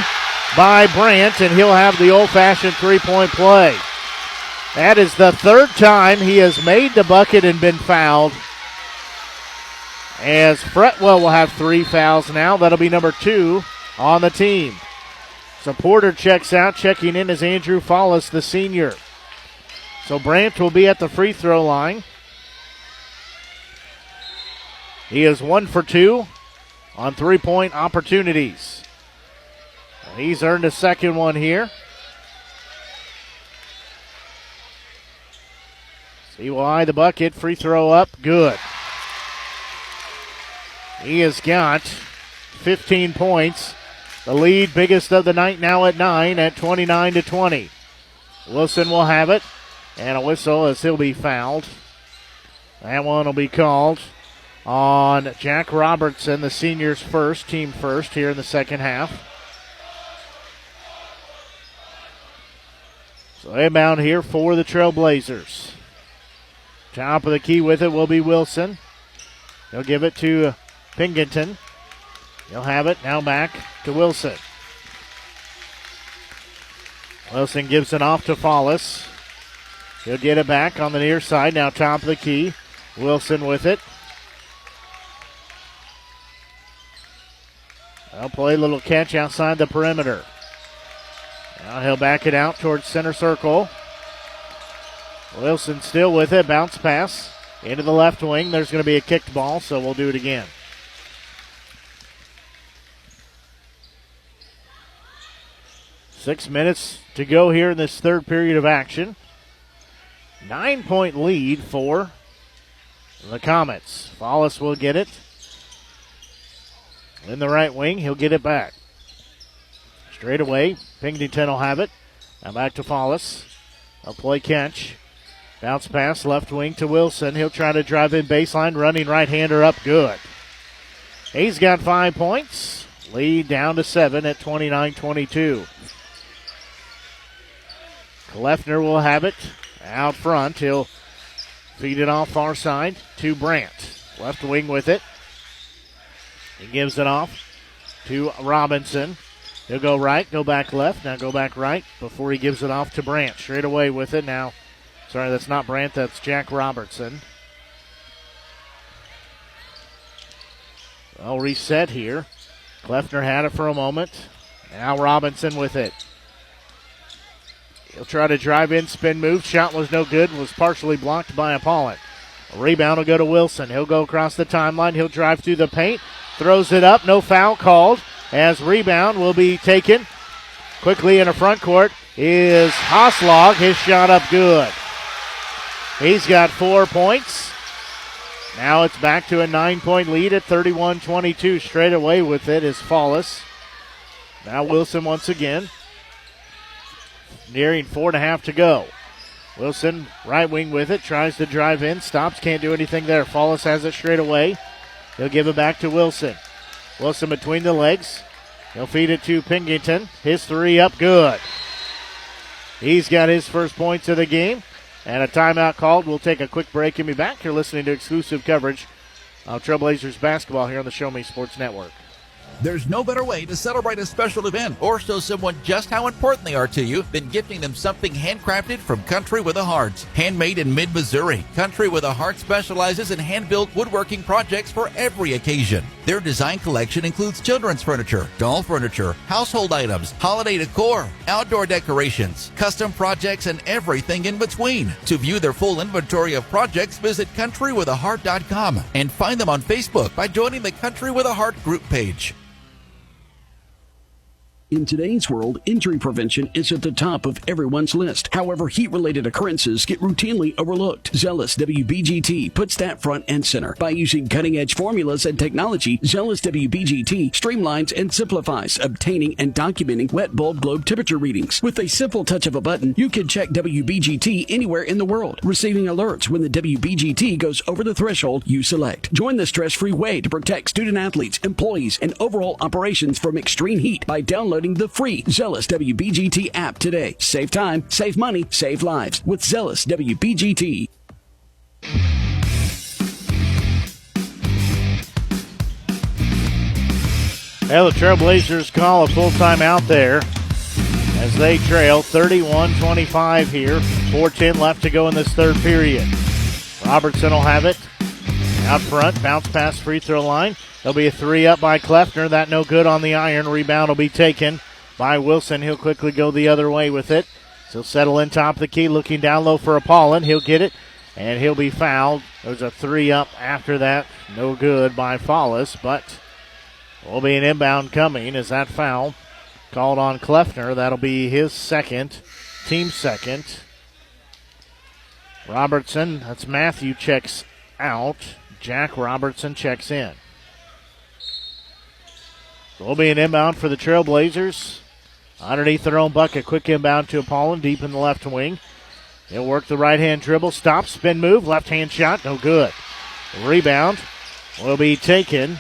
by Brandt, and he'll have the old-fashioned 3-point play. That is the third time he has made the bucket and been fouled. As Fretwell will have 3 fouls now. That'll be number 2 on the team. So Porter checks out. Checking in is Andrew Follis, the senior. So Brandt will be at the free throw line. He is 1 for 2 on 3-point opportunities. He's earned a second one here. He will eye the bucket. Free throw up. Good. He has got 15 points. The lead, biggest of the night, now at 9 at 29-20. Wilson will have it. And a whistle as he'll be fouled. That one will be called on Jack Robertson, the senior's first, team first here in the second half. So inbound here for the Trailblazers. Top of the key with it will be Wilson. He'll give it to Pingleton. He'll have it now back to Wilson. Wilson gives it off to Follis. He'll get it back on the near side. Now top of the key. Wilson with it. They'll play a little catch outside the perimeter. Now he'll back it out towards center circle. Wilson still with it. Bounce pass into the left wing. There's going to be a kicked ball, so we'll do it again. Six minutes to go here in this third period of action. 9-point lead for the Comets. Follis will get it. In the right wing, he'll get it back. Straight away, Pingleton will have it. Now back to Follis. A play catch. Bounce pass left wing to Wilson. He'll try to drive in baseline. Running right-hander up good. He's got 5 points. Lead down to 7 at 29-22. Kleffner will have it out front. He'll feed it off far side to Brandt. Left wing with it. He gives it off to Robinson. He'll go right, go back left, now go back right before he gives it off to Brandt. Straight away with it now. Sorry, that's not Brandt, that's Jack Robertson. Well, reset here. Kleffner had it for a moment. Now Robinson with it. He'll try to drive in, spin move. Shot was no good, was partially blocked by Apollon. A rebound will go to Wilson. He'll go across the timeline. He'll drive through the paint. Throws it up. No foul called. As rebound will be taken. Quickly in the front court is Haslog. His shot up good. He's got 4 points. Now it's back to a 9-point lead at 31-22. Straight away with it is Fallis. Now Wilson once again. Nearing 4.5 to go. Wilson, right wing with it, tries to drive in, stops, can't do anything there. Fallis has it straight away. He'll give it back to Wilson. Wilson between the legs. He'll feed it to Pingleton. His 3 up good. He's got his first points of the game. And a timeout called. We'll take a quick break and be back. You're listening to exclusive coverage of Trailblazers basketball here on the Show Me Sports Network. There's no better way to celebrate a special event or show someone just how important they are to you than gifting them something handcrafted from Country with a Heart. Handmade in mid-Missouri, Country with a Heart specializes in hand-built woodworking projects for every occasion. Their design collection includes children's furniture, doll furniture, household items, holiday decor, outdoor decorations, custom projects, and everything in between. To view their full inventory of projects, visit countrywithaheart.com and find them on Facebook by joining the Country with a Heart group page. In today's world, injury prevention is at the top of everyone's list. However, heat-related occurrences get routinely overlooked. Zealous WBGT puts that front and center. By using cutting-edge formulas and technology, Zealous WBGT streamlines and simplifies obtaining and documenting wet bulb globe temperature readings. With a simple touch of a button, you can check WBGT anywhere in the world, receiving alerts when the WBGT goes over the threshold you select. Join the stress-free way to protect student-athletes, employees, and overall operations from extreme heat by downloading the free Zealous WBGT app today. Save time, save money, save lives with Zealous WBGT. Well, the Trailblazers call a full timeout there as they trail 31-25 here. 4:10 left to go in this third period. Robertson will have it out front, bounce pass free throw line. There'll be a 3 up by Kleffner. That no good on the iron. Rebound will be taken by Wilson. He'll quickly go the other way with it. So he'll settle in top of the key, looking down low for Apollon. He'll get it, and he'll be fouled. There's a 3 up after that. No good by Fallis, but will be an inbound coming as that foul called on Kleffner. That'll be his second, team second. Robertson, that's Matthew, checks out. Jack Robertson checks in. So it'll be an inbound for the Trailblazers. Underneath their own bucket, quick inbound to Apollon, deep in the left wing. He'll work the right-hand dribble, stop, spin move, left-hand shot, no good. Rebound will be taken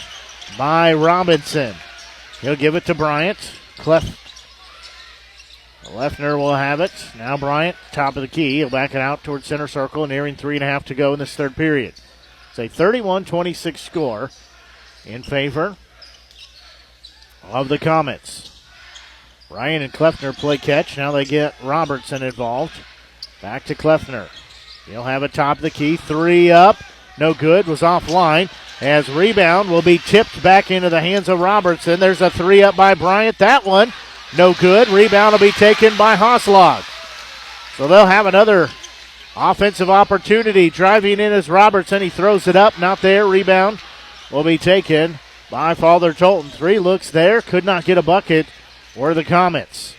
by Robinson. He'll give it to Bryant. Leffner will have it. Now Bryant, top of the key. He'll back it out towards center circle, nearing 3.5 to go in this third period. It's a 31-26 score in favor of the Comets. Ryan and Kleffner play catch. Now they get Robertson involved. Back to Kleffner. He'll have it top of the key. 3 up. No good. Was offline. As rebound will be tipped back into the hands of Robertson. There's a 3 up by Bryant. That one no good. Rebound will be taken by Haslog. So they'll have another offensive opportunity. Driving in is Robertson. He throws it up. Not there. Rebound will be taken by Father Tolton. 3 looks there. Could not get a bucket. Were the Comets.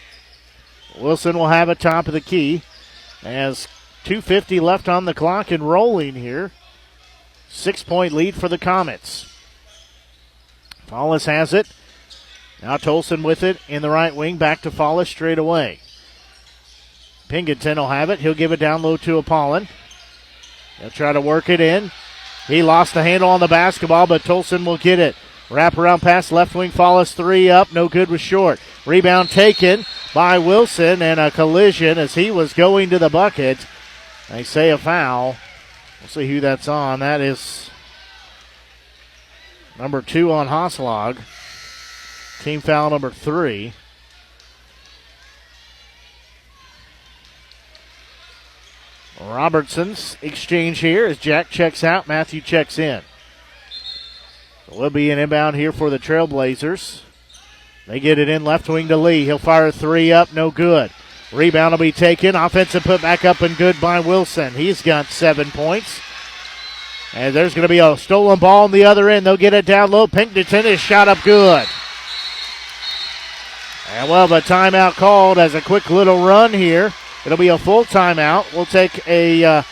Wilson will have it top of the key as 2:50 left on the clock and rolling here. 6-point lead for the Comets. Fallis has it. Now Tolson with it in the right wing. Back to Fallis straight away. Pingleton will have it. He'll give it down low to Apollon. He'll try to work it in. He lost the handle on the basketball, but Tolton will get it. Wraparound pass, left wing, follows 3 up. No good, was short. Rebound taken by Wilson, and a collision as he was going to the bucket. They say a foul. We'll see who that's on. That is number 2 on Haslog. Team foul number 3. Robertson's exchange here as Jack checks out, Matthew checks in. So we'll be an inbound here for the Trailblazers. They get it in left wing to Lee. He'll fire 3 up, no good. Rebound will be taken. Offensive put back up and good by Wilson. He's got 7 points. And there's going to be a stolen ball on the other end. They'll get it down low. Pinkerton is shot up good. And well, the timeout called as a quick little run here. It'll be a full timeout. We'll take a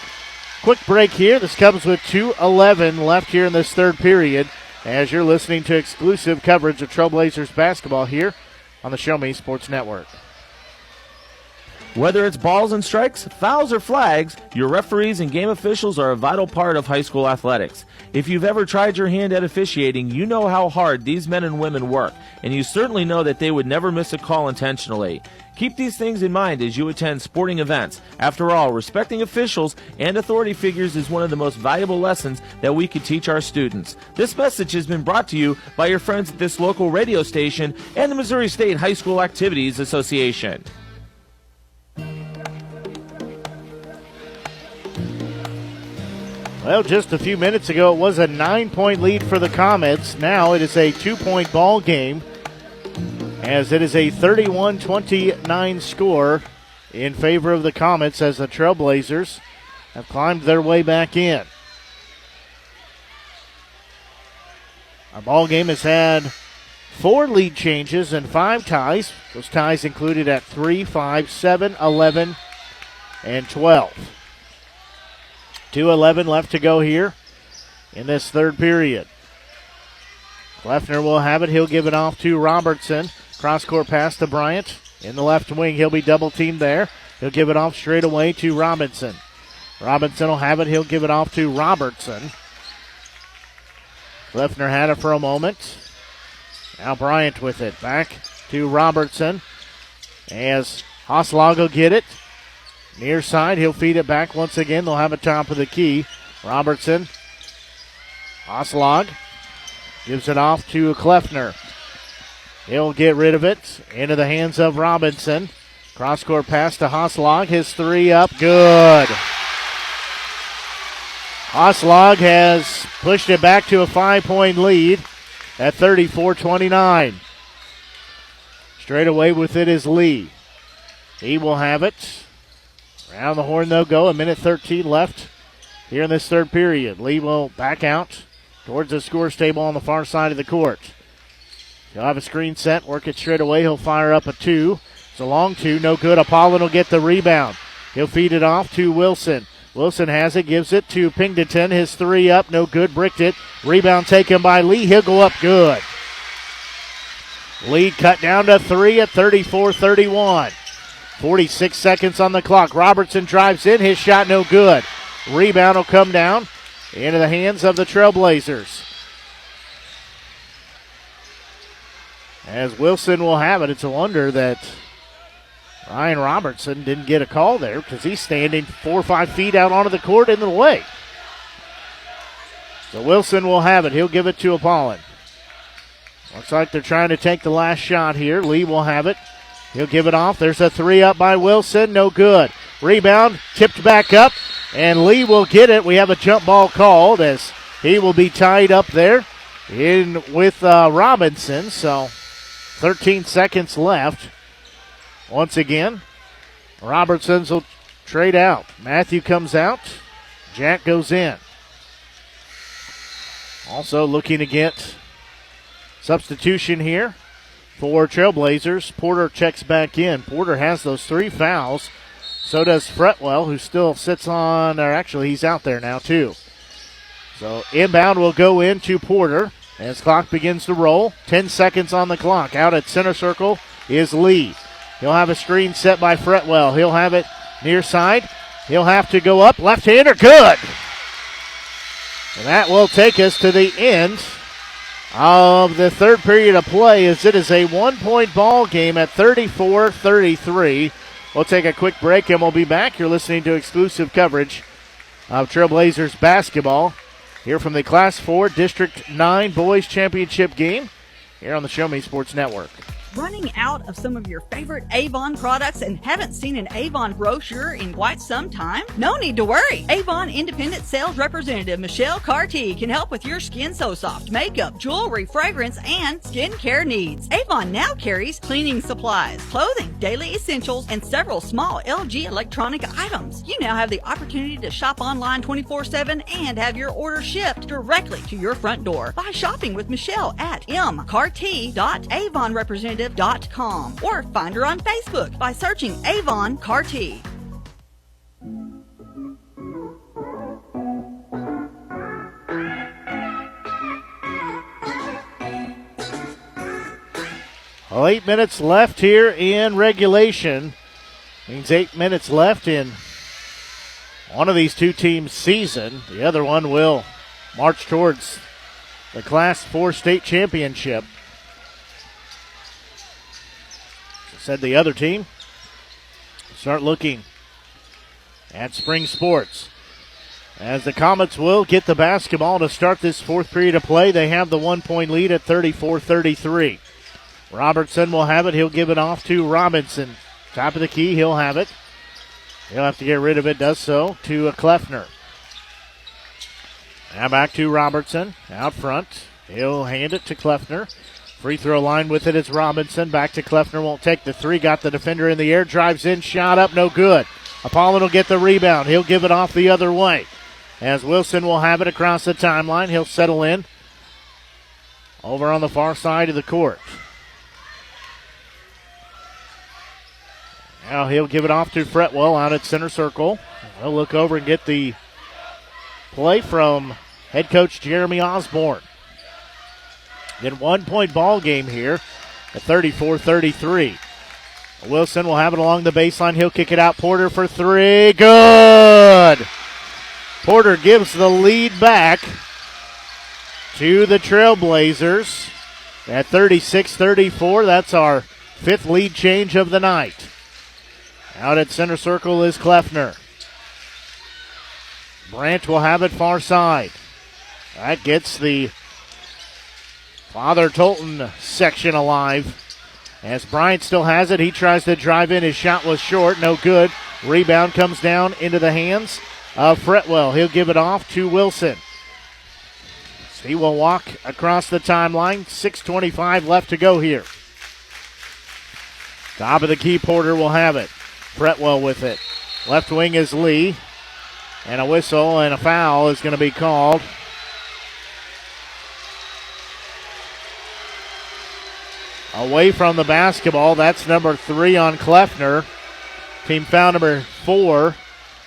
quick break here. This comes with 2:11 left here in this third period as you're listening to exclusive coverage of Trailblazers basketball here on the Show Me Sports Network. Whether it's balls and strikes, fouls, or flags, your referees and game officials are a vital part of high school athletics. If you've ever tried your hand at officiating, you know how hard these men and women work, and you certainly know that they would never miss a call intentionally. Keep these things in mind as you attend sporting events. After all, respecting officials and authority figures is one of the most valuable lessons that we could teach our students. This message has been brought to you by your friends at this local radio station and the Missouri State High School Activities Association. Well, just a few minutes ago, it was a 9-point lead for the Comets. Now it is a 2-point ball game, as it is a 31-29 score in favor of the Comets as the Trailblazers have climbed their way back in. Our ball game has had 4 lead changes and 5 ties. Those ties included at 3, 5, 7, 11, and 12. 2:11 left to go here in this third period. Kleffner will have it. He'll give it off to Robertson. Cross-court pass to Bryant. In the left wing, he'll be double-teamed there. He'll give it off straight away to Robinson. Robinson will have it. He'll give it off to Robertson. Kleffner had it for a moment. Now Bryant with it. Back to Robertson as Haslog will get it. Near side, he'll feed it back once again. They'll have it top of the key. Robertson. Haslog gives it off to Kleffner. He'll get rid of it. Into the hands of Robinson. Cross-court pass to Haslog. His 3 up. Good. Haslog has pushed it back to a 5-point lead at 34-29. Straight away with it is Lee. He will have it. Around the horn they'll go. 1:13 left here in this third period. Lee will back out towards the scores table on the far side of the court. He'll have a screen set, work it straight away. He'll fire up a 2. It's a long 2, no good. Apollon will get the rebound. He'll feed it off to Wilson. Wilson has it, gives it to Pingleton. His 3 up, no good, bricked it. Rebound taken by Lee. He'll go up good. Lead cut down to 3 at 34-31. 46 seconds on the clock. Robertson drives in. His shot no good. Rebound will come down into the hands of the Trailblazers. As Wilson will have it, it's a wonder that Ryan Robertson didn't get a call there because he's standing 4 or 5 feet out onto the court in the way. So Wilson will have it. He'll give it to Apollon. Looks like they're trying to take the last shot here. Lee will have it. He'll give it off. There's a 3 up by Wilson. No good. Rebound tipped back up, and Lee will get it. We have a jump ball called as he will be tied up there in with Robinson. So 13 seconds left. Once again, Robertson's will trade out. Matthew comes out. Jack goes in. Also looking to get substitution here for Trailblazers. Porter checks back in. Porter has those 3 fouls. So does Fretwell, who still sits on, or actually he's out there now too. So inbound will go into Porter as clock begins to roll. 10 seconds on the clock. Out at center circle is Lee. He'll have a screen set by Fretwell. He'll have it near side. He'll have to go up. Left-hander, good. And that will take us to the end of the third period of play, as it is a 1-point ball game at 34-33. We'll take a quick break and we'll be back. You're listening to exclusive coverage of Trailblazers basketball here from the Class 4 District 9 Boys Championship game here on the Show Me Sports Network. Running out of some of your favorite Avon products and haven't seen an Avon brochure in quite some time? No need to worry. Avon Independent Sales Representative Michelle Carty can help with your Skin So Soft makeup, jewelry, fragrance, and skincare needs. Avon now carries cleaning supplies, clothing, daily essentials, and several small LG electronic items. You now have the opportunity to shop online 24/7 and have your order shipped directly to your front door by shopping with Michelle at mcarty.avonrepresentative.com or find her on Facebook by searching Avon Carty. Well, 8 minutes left here in regulation. Means 8 minutes left in one of these two teams' season. The other one will march towards the Class 4 state championship. Said the other team start looking at spring sports, as the Comets will get the basketball to start this fourth period of play. They have the 1-point lead at 34-33. Robertson will have it. He'll give it off to Robinson. Top of the key, he'll have it. He'll have to get rid of it, does so, to Kleffner. Now back to Robertson out front. He'll hand it to Kleffner. Free throw line with it is Robinson. Back to Kleffner, won't take the three. Got the defender in the air, drives in, shot up, no good. Apollon will get the rebound. He'll give it off the other way, as Wilson will have it across the timeline. He'll settle in over on the far side of the court. Now he'll give it off to Fretwell out at center circle. He'll look over and get the play from head coach Jeremy Osborne. Then 1-point ball game here at 34-33. Wilson will have it along the baseline. He'll kick it out. Porter for three. Good! Porter gives the lead back to the Trailblazers at 36-34. That's our fifth lead change of the night. Out at center circle is Kleffner. Brandt will have it far side. That gets the Father Tolton section alive. As Bryant still has it, he tries to drive in. His shot was short, no good. Rebound comes down into the hands of Fretwell. He'll give it off to Wilson. So he will walk across the timeline. 6:25 left to go here. Top of the key, Porter will have it. Fretwell with it. Left wing is Lee. And a whistle and a foul is going to be called. Away from the basketball, that's number 3 on Kleffner. Team foul number 4.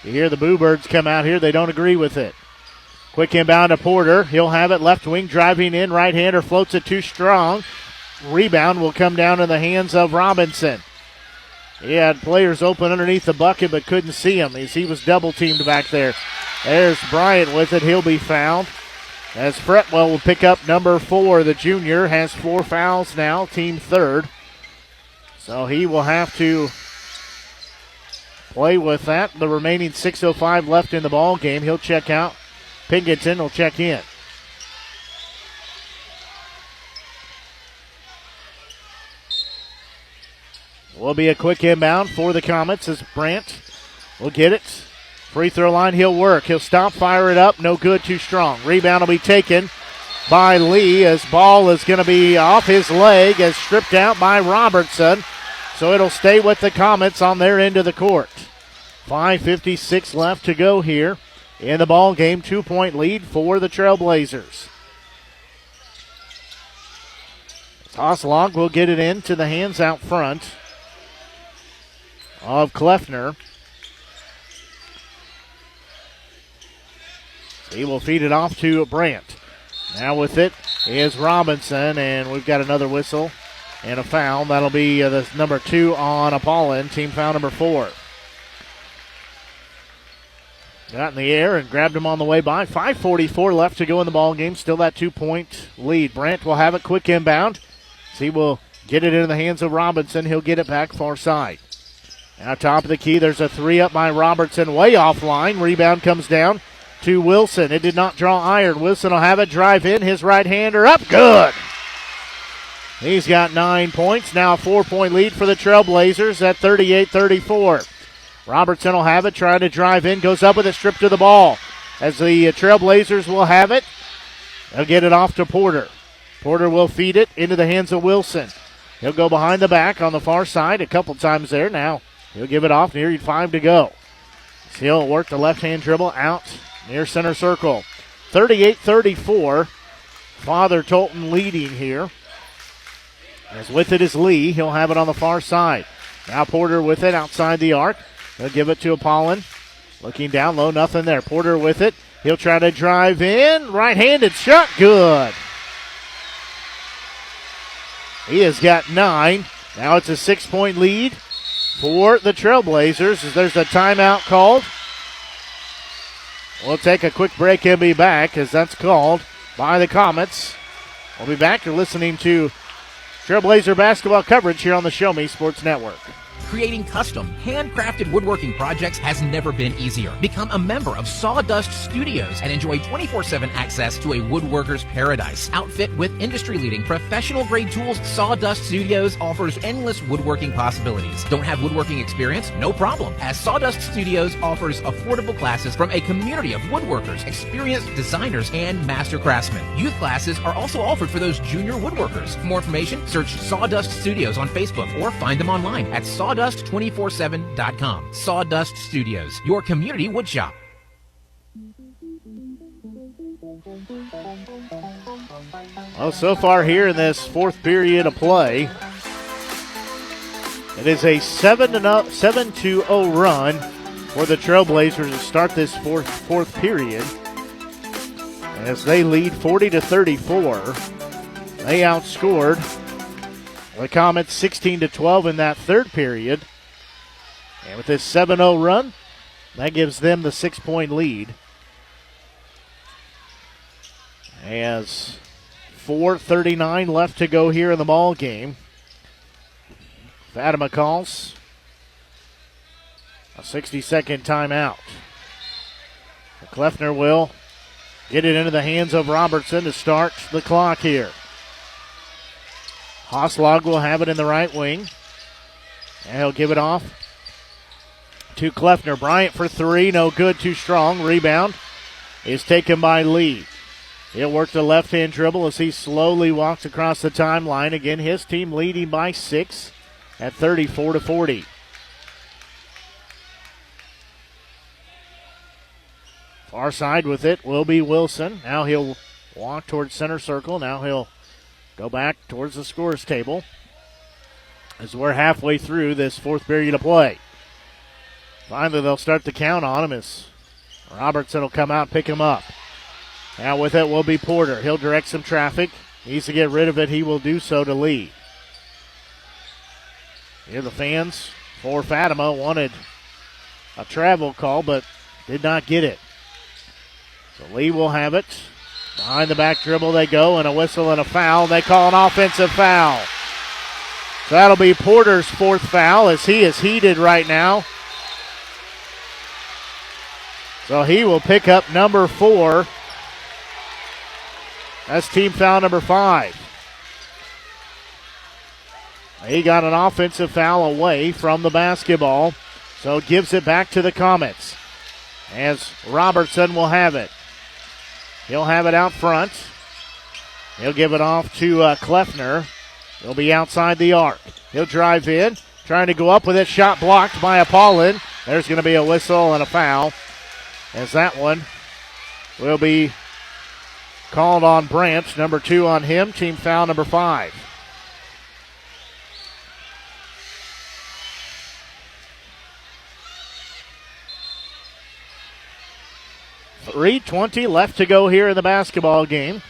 You hear the Boo Birds come out here. They don't agree with it. Quick inbound to Porter. He'll have it left wing, driving in. Right-hander floats it too strong. Rebound will come down in the hands of Robinson. He had players open underneath the bucket but couldn't see him as he was double-teamed back there. There's Bryant with it. He'll be fouled. As Fretwell will pick up number 4. The junior has 4 fouls now, team third. So he will have to play with that. The remaining 6:05 left in the ball game. He'll check out. Pinkerton will check in. Will be a quick inbound for the Comets as Brandt will get it. Free throw line, he'll work. He'll stop, fire it up. No good, too strong. Rebound will be taken by Lee as ball is going to be off his leg as stripped out by Robertson. So it'll stay with the Comets on their end of the court. 5:56 left to go here in the ball game. 2-point lead for the Trailblazers. Tosselog will get it into the hands out front of Kleffner. He will feed it off to Brandt. Now with it is Robinson, and we've got another whistle and a foul. That'll be the number 2 on Apollon, team foul number 4. Got in the air and grabbed him on the way by. 5:44 left to go in the ball game. Still that 2-point lead. Brandt will have it, quick inbound. So he will get it into the hands of Robinson. He'll get it back far side. Now top of the key, there's a three up by Robertson, way offline. Rebound comes down to Wilson. It did not draw iron. Wilson will have it, drive in. His right-hander up, good. He's got 9 points. Now a 4-point lead for the Trailblazers at 38-34. Robertson will have it, trying to drive in, goes up with it, stripped to the ball. As the Trailblazers will have it, they'll get it off to Porter. Porter will feed it into the hands of Wilson. He'll go behind the back on the far side a couple times there. Now he'll give it off, near 5 to go. So he'll work the left-hand dribble out near center circle. 38-34. Father Tolton leading here. As with it is Lee. He'll have it on the far side. Now Porter with it outside the arc. He'll give it to Apollon. Looking down low, nothing there. Porter with it. He'll try to drive in. Right-handed shot, good. He has got 9. Now it's a 6-point lead for the Trailblazers as there's a timeout called. We'll take a quick break and be back as that's called by the Comets. We'll be back. You're listening to Trailblazer basketball coverage here on the Show Me Sports Network. Creating custom, handcrafted woodworking projects has never been easier. Become a member of Sawdust Studios and enjoy 24/7 access to a woodworker's paradise. Outfit with industry-leading professional-grade tools, Sawdust Studios offers endless woodworking possibilities. Don't have woodworking experience? No problem, as Sawdust Studios offers affordable classes from a community of woodworkers, experienced designers, and master craftsmen. Youth classes are also offered for those junior woodworkers. For more information, search Sawdust Studios on Facebook or find them online at Sawdust247.com. Sawdust Studios, your community woodshop. Well, so far here in this fourth period of play, it is a 7-0 run for the Trailblazers to start this fourth period. As they lead 40-34, they outscored the Comets 16-12 in that third period. And with this 7-0 run, that gives them the 6-point lead. As 4:39 left to go here in the ball game. Fatima calls a 60-second timeout. Kleffner will get it into the hands of Robertson to start the clock here. Hoslag will have it in the right wing. And he'll give it off to Kleffner. Bryant for three, no good, too strong. Rebound is taken by Lee. He'll work the left-hand dribble as he slowly walks across the timeline. Again, his team leading by 6 at 34-40. Far side with it will be Wilson. Now he'll walk towards center circle. Now he'll go back towards the scorer's table as we're halfway through this fourth period of play. Finally, they'll start the count on him as Robertson will come out and pick him up. Now with it will be Porter. He'll direct some traffic. Needs to get rid of it. He will do so to Lee. Here the fans for Fatima wanted a travel call, but did not get it. So Lee will have it. Behind the back dribble they go, and a whistle and a foul. They call an offensive foul. So that'll be Porter's fourth foul as he is heated right now. So he will pick up number 4. That's team foul number 5. He got an offensive foul away from the basketball, so gives it back to the Comets as Robertson will have it. He'll have it out front. He'll give it off to Kleffner. He'll be outside the arc. He'll drive in, trying to go up with it. Shot blocked by Apollon. There's going to be a whistle and a foul, as that one will be called on Branch. Number 2 on him. Team foul number 5. .320 left to go here in the basketball game.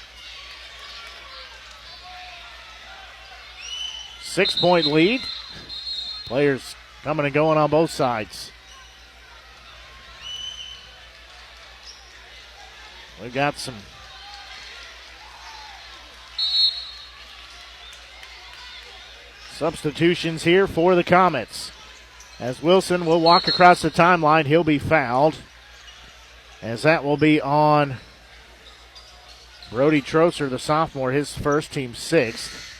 6-point lead. Players coming and going on both sides. We've got some substitutions here for the Comets. As Wilson will walk across the timeline, he'll be fouled. As that will be on Brody Troser, the sophomore, his first, team sixth.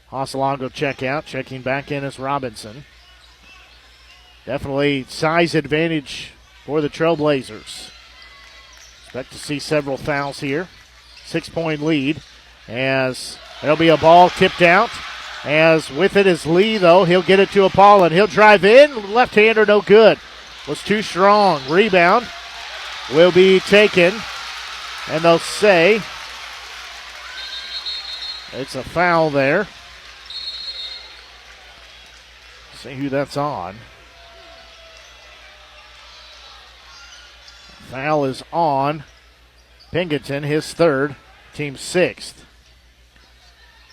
Hossalong will check out. Checking back in as Robinson. Definitely size advantage for the Trailblazers. Expect to see several fouls here. 6-point lead as there'll be a ball tipped out. As with it is Lee, though. He'll get it to Apollo, and he'll drive in. Left-hander, no good. Was too strong. Rebound will be taken, and they'll say it's a foul there. See who that's on. Foul is on Pinkerton, his third, team sixth.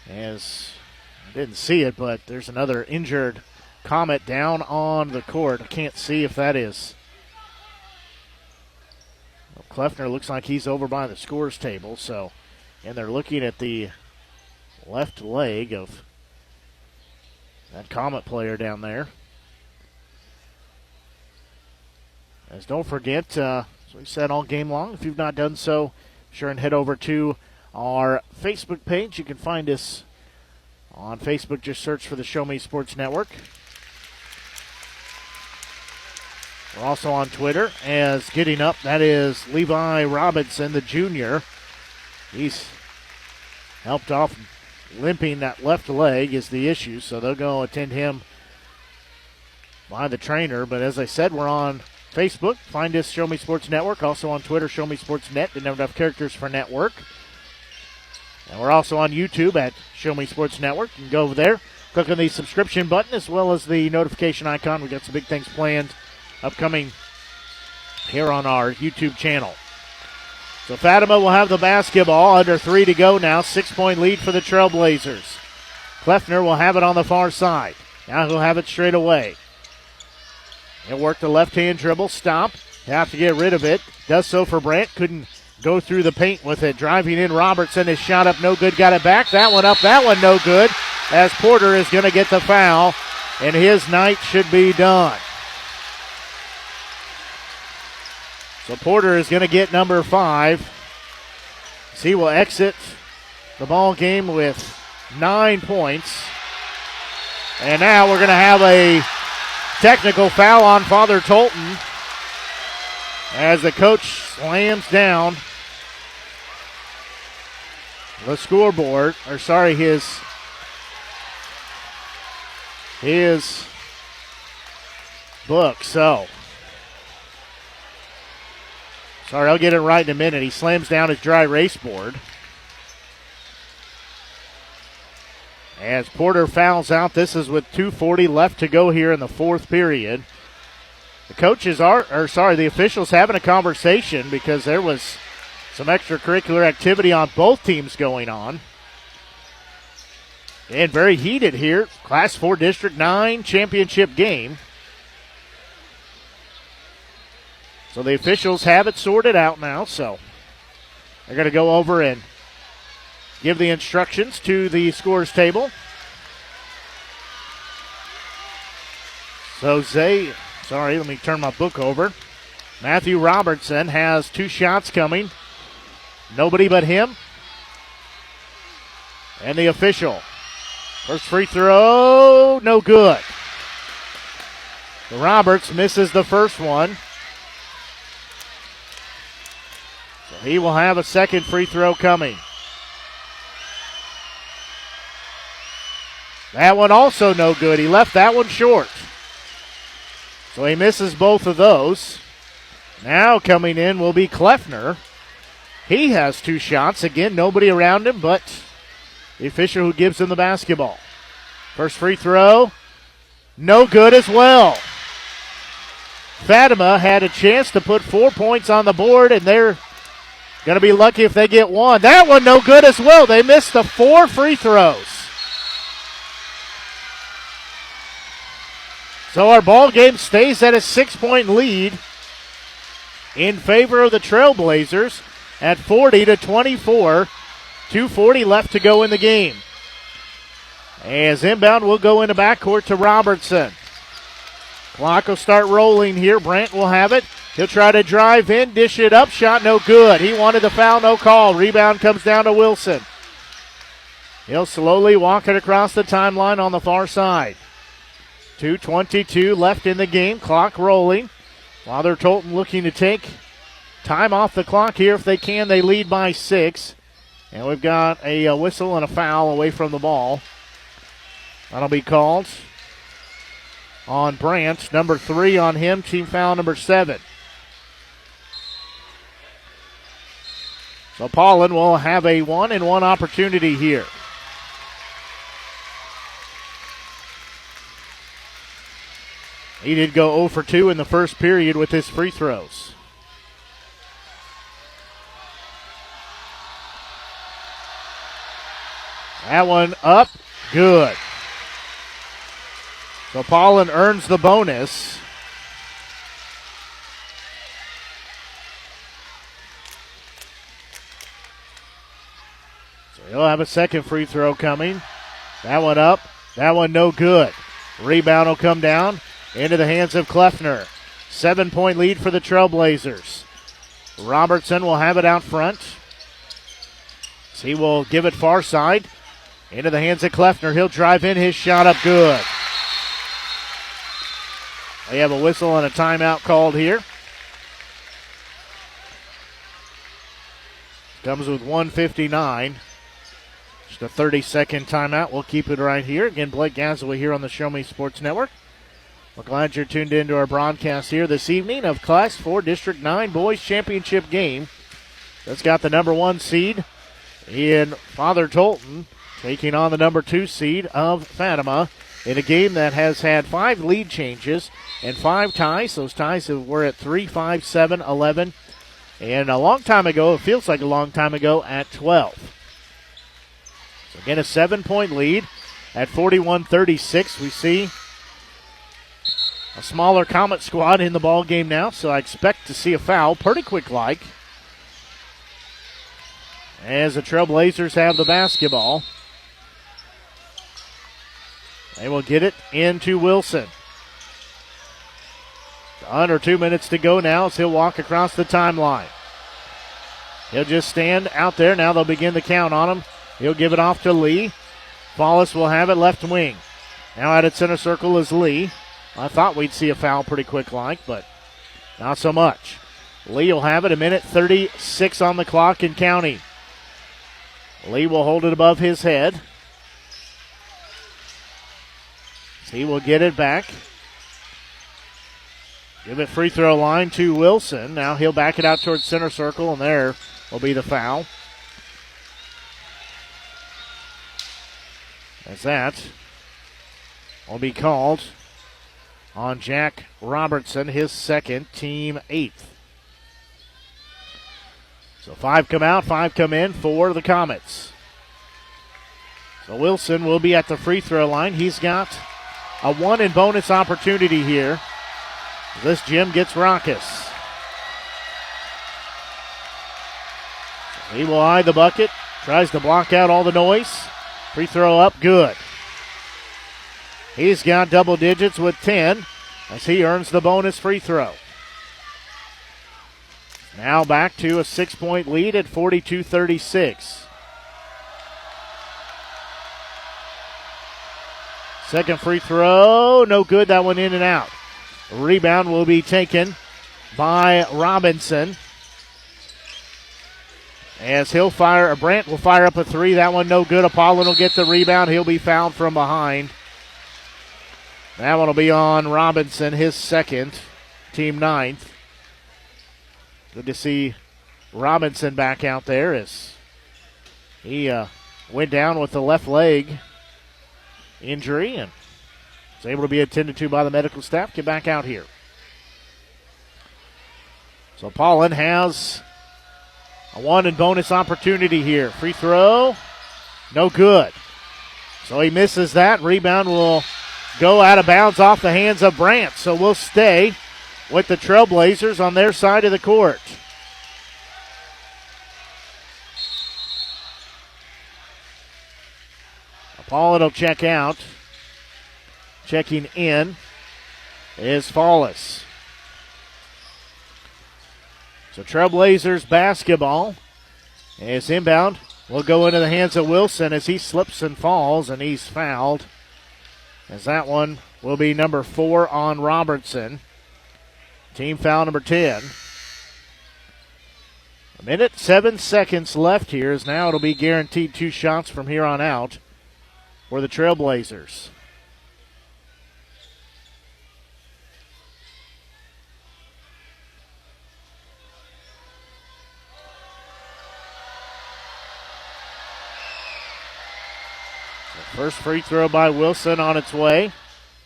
As I didn't see it, but there's another injured Comet down on the court. I can't see if that is. Well, Kleffner looks like he's over by the scores table, so, and they're looking at the left leg of that Comet player down there. As don't forget, as we said all game long, if you've not done so, be sure and head over to our Facebook page. You can find us on Facebook. Just search for the Show Me Sports Network. We're also on Twitter as getting up. That is Levi Robinson, the junior. He's helped off limping. That left leg is the issue, so they'll go attend him by the trainer. But as I said, we're on Facebook. Find us, Show Me Sports Network. Also on Twitter, Show Me Sports Net. Didn't have enough characters for network. And we're also on YouTube at Show Me Sports Network. You can go over there, click on the subscription button as well as the notification icon. We've got some big things planned upcoming here on our YouTube channel. So Fatima will have the basketball. Under 3 to go now. 6-point lead for the Trailblazers. Kleffner will have it on the far side. Now he'll have it straight away. He'll work the left-hand dribble. Stop. Have to get rid of it. Does so for Brandt. Couldn't go through the paint with it. Driving in Robertson. His shot up no good. Got it back. That one up. That one no good. As Porter is going to get the foul. And his night should be done. So Porter is going to get number 5. So he will exit the ball game with 9 points. And now we're going to have a technical foul on Father Tolton as the coach slams down the scoreboard, or sorry, his book. So, sorry, I'll get it right in a minute. He slams down his dry erase board. As Porter fouls out, this is with 2:40 left to go here in the fourth period. The officials having a conversation because there was some extracurricular activity on both teams going on. And very heated here. Class 4 District 9 championship game. So the officials have it sorted out now, so they're going to go over and give the instructions to the scores table. So let me turn my book over. Matthew Robertson has 2 shots coming. Nobody but him. And the official. First free throw, no good. Roberts misses the first one. So he will have a second free throw coming. That one also no good. He left that one short. So he misses both of those. Now coming in will be Kleffner. He has 2 shots. Again, nobody around him but the official who gives him the basketball. First free throw, no good as well. Fatima had a chance to put 4 points on the board, and they're going to be lucky if they get 1. That one no good as well. They missed the 4 free throws. So our ball game stays at a 6-point lead. in favor of the Trailblazers at 40-24. 2:40 left to go in the game. As inbound will go into backcourt to Robertson. Clock will start rolling here. Brandt will have it. He'll try to drive in, dish it up. Shot no good. He wanted the foul, no call. Rebound comes down to Wilson. He'll slowly walk it across the timeline on the far side. 2:22 left in the game. Clock rolling. Father Tolton looking to take time off the clock here. If they can, they lead by 6. And we've got a whistle and a foul away from the ball. That'll be called on Brandt. Number 3 on him. Team foul number 7. So Paulin will have a 1-and-1 opportunity here. He did go 0 for 2 in the first period with his free throws. That one up, good. So Paulin earns the bonus. So he'll have a second free throw coming. That one up, that one no good. Rebound will come down into the hands of Kleffner. 7-point lead for the Trailblazers. Robertson will have it out front. So he will give it far side. Into the hands of Kleffner. He'll drive in, his shot up good. They have a whistle and a timeout called here. Comes with 1:59. Just a 30-second timeout. We'll keep it right here. Again, Blake Gazaway here on the Show Me Sports Network. We're glad you're tuned in to our broadcast here this evening of Class 4 District 9 Boys Championship game. That's got the number 1 seed in Father Tolton taking on the number 2 seed of Fatima in a game that has had 5 lead changes and 5 ties. Those ties were at 3, 5, 7, 11, and a long time ago, it feels like a long time ago, at 12. So again, a 7-point lead at 41-36. We see a smaller Comet squad in the ball game now, so I expect to see a foul pretty quick-like as the Trailblazers have the basketball. They will get it into Wilson. Under 2 minutes to go now as he'll walk across the timeline. He'll just stand out there. Now they'll begin the count on him. He'll give it off to Lee. Follis will have it left wing. Now out at center circle is Lee. I thought we'd see a foul pretty quick-like, but not so much. Lee will have it. 1:36 on the clock and counting. Lee will hold it above his head. He will get it back. Give it free throw line to Wilson. Now he'll back it out towards center circle, and there will be the foul. As that will be called on Jack Robertson, his second, team 8th. So 5 come out, 5 come in for the Comets. So Wilson will be at the free throw line. He's got a 1-and-bonus opportunity here. This gym gets raucous. He will eye the bucket. Tries to block out all the noise. Free throw up, good. He's got double digits with 10 as he earns the bonus free throw. Now back to a 6-point lead at 42-36. Second free throw, no good. That one in and out. Rebound will be taken by Robinson. As Brandt will fire up a 3. That one no good. Apollon will get the rebound. He'll be fouled from behind. That one will be on Robinson, his second, team 9th. Good to see Robinson back out there as he went down with the left leg injury and was able to be attended to by the medical staff. Get back out here. So Paulin has a 1-and-bonus opportunity here. Free throw, no good. So he misses that. Rebound will go out of bounds off the hands of Brandt. So we'll stay with the Trailblazers on their side of the court. Paulin will check out. Checking in is Fallis. So Trailblazers basketball is inbound. Will go into the hands of Wilson as he slips and falls, and he's fouled. As that one will be number 4 on Robertson. Team foul number 10. A minute, 7 seconds left here, as now it'll be guaranteed 2 shots from here on out for the Trailblazers. So first free throw by Wilson on its way.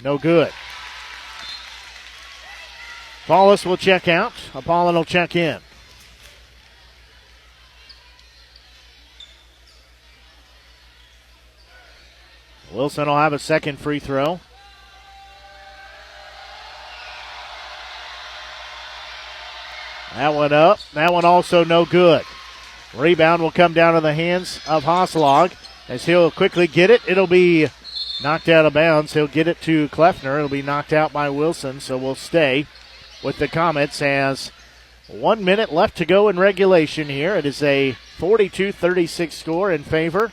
No good. Paulus will check out. Apollon will check in. Wilson will have a second free throw. That one up. That one also no good. Rebound will come down to the hands of Hoslog as he'll quickly get it. It'll be knocked out of bounds. He'll get it to Kleffner. It'll be knocked out by Wilson, so we'll stay with the Comets as 1 minute left to go in regulation here. It is a 42-36 score in favor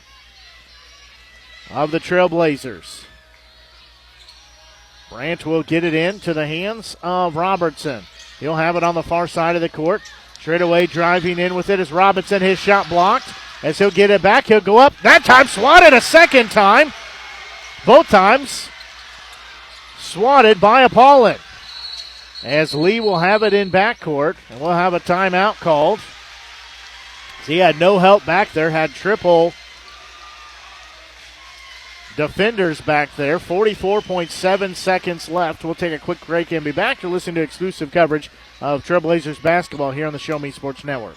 of the Trailblazers. Brandt will get it into the hands of Robertson. He'll have it on the far side of the court. Straight away driving in with it is Robinson. His shot blocked. As he'll get it back, he'll go up. That time swatted a second time. Both times swatted by Apollon. As Lee will have it in backcourt, and we'll have a timeout called. He had no help back there, had triple defenders back there. 44.7 seconds left. We'll take a quick break and be back to listen to exclusive coverage of Trailblazers basketball here on the Show Me Sports Network.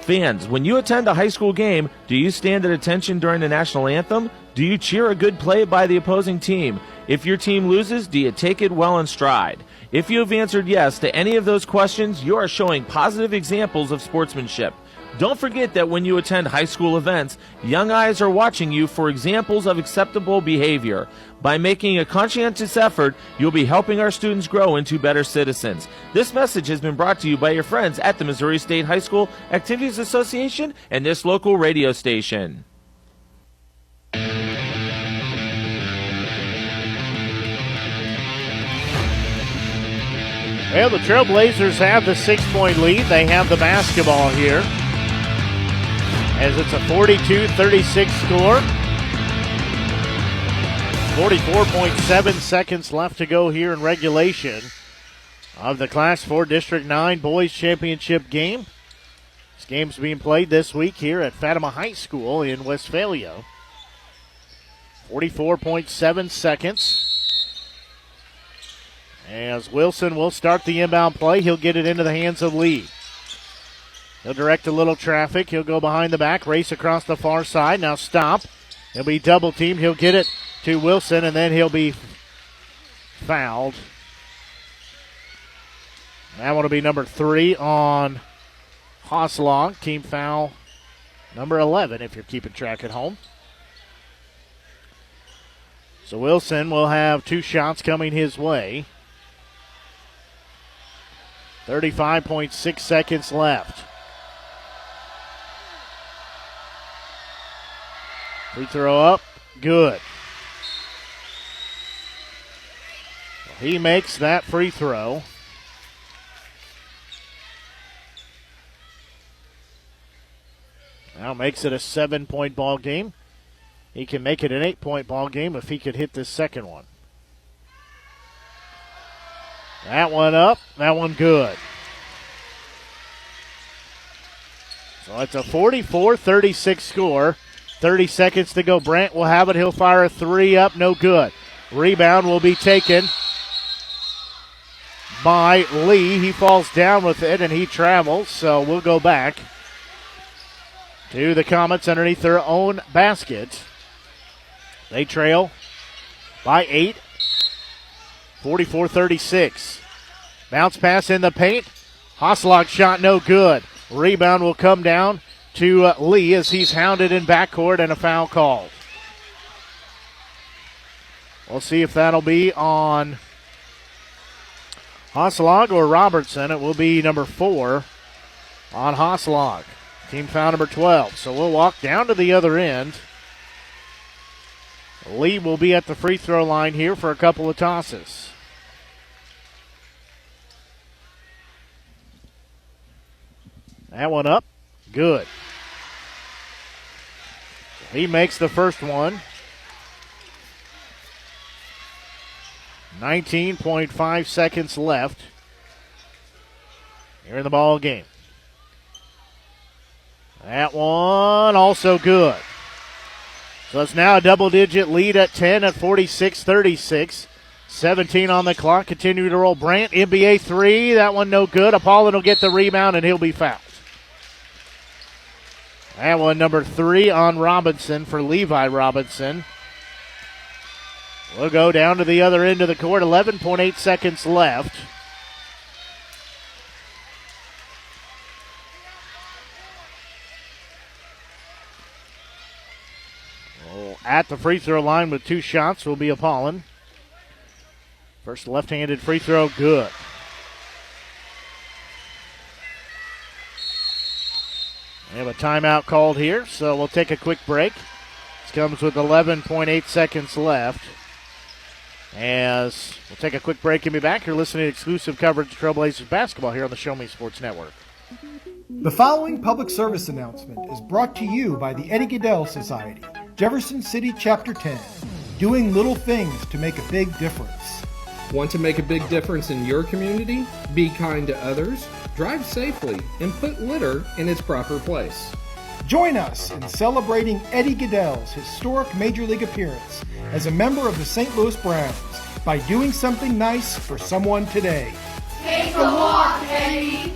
Fans, when you attend a high school game, do you stand at attention during the national anthem? Do you cheer a good play by the opposing team? If your team loses, do you take it well in stride? If you have answered yes to any of those questions, you are showing positive examples of sportsmanship. Don't forget that when you attend high school events, young eyes are watching you for examples of acceptable behavior. By making a conscientious effort, you'll be helping our students grow into better citizens. This message has been brought to you by your friends at the Missouri State High School Activities Association and this local radio station. Well, the Trailblazers have the 6-point lead. They have the basketball here, as it's a 42-36 score. 44.7 seconds left to go here in regulation of the Class 4 District 9 Boys Championship game. This game's being played this week here at Fatima High School in Westphalia. 44.7 seconds. As Wilson will start the inbound play, he'll get it into the hands of Lee. He'll direct a little traffic. He'll go behind the back, race across the far side. Now stop. He'll be double teamed. He'll get it to Wilson, and then he'll be fouled. That one will be number 3 on Hoslog. Team foul number 11 if you're keeping track at home. So Wilson will have 2 shots coming his way. 35.6 seconds left. Free throw up. Good. He makes that free throw. Now makes it a 7-point ball game. He can make it an 8-point ball game if he could hit this second one. That one up. That one good. So it's a 44-36 score. 30 seconds to go. Brandt will have it. He'll fire a 3 up. No good. Rebound will be taken by Lee. He falls down with it and he travels. So we'll go back to the Comets underneath their own basket. They trail by 8. 44-36. Bounce pass in the paint. Hasselhoff shot no good. Rebound will come down to Lee as he's hounded in backcourt and a foul called. We'll see if that'll be on Hasselhoff or Robertson. It will be number 4 on Hasselhoff. Team foul number 12. So we'll walk down to the other end. Lee will be at the free throw line here for a couple of tosses. That one up. Good. He makes the first one. 19.5 seconds left here in the ball game. That one also good. So it's now a double-digit lead at 10 at 46-36. 17 on the clock. Continue to roll. Brandt, NBA 3. That one no good. Apollon will get the rebound, and he'll be fouled. That one, number 3 on Robinson for Levi Robinson. We'll go down to the other end of the court. 11.8 seconds left. At the free throw line with 2 shots will be Apollon. First left-handed free throw, good. We have a timeout called here, so we'll take a quick break. This comes with 11.8 seconds left. As we'll take a quick break and be back. You're listening to exclusive coverage of Trailblazers basketball here on the Show Me Sports Network. The following public service announcement is brought to you by the Eddie Gaedel Society, Jefferson City Chapter 10, doing little things to make a big difference. Want to make a big difference in your community? Be kind to others, drive safely, and put litter in its proper place. Join us in celebrating Eddie Gaedel's historic Major League appearance as a member of the St. Louis Browns by doing something nice for someone today. Take a walk, Eddie.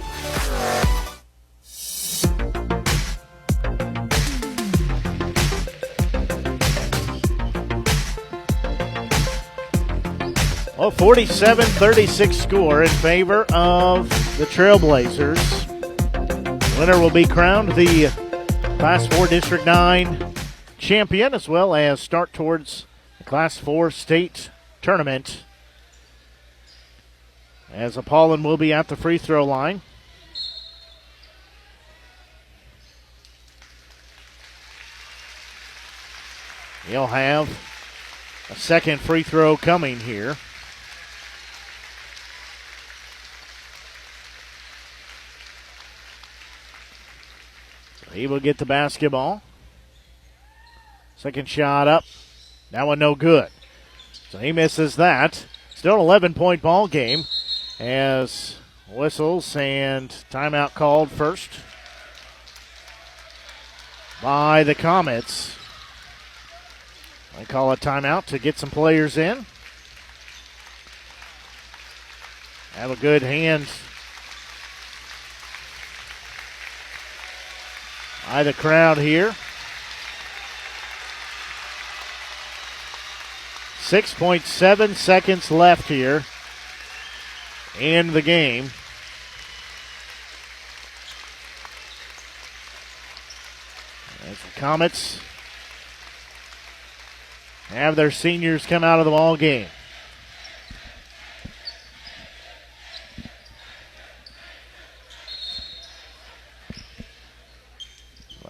Well, 47-36 score in favor of the Trailblazers. Winner will be crowned the Class 4 District 9 champion, as well as start towards the Class 4 state tournament. As Apollon will be at the free throw line. He'll have a second free throw coming here. He will get the basketball. Second shot up. That one no good. So he misses that. Still an 11-point ball game as whistles and timeout called first by the Comets. They call a timeout to get some players in. Have a good hand by the crowd here. 6.7 seconds left here in the game. As the Comets have their seniors come out of the ball game.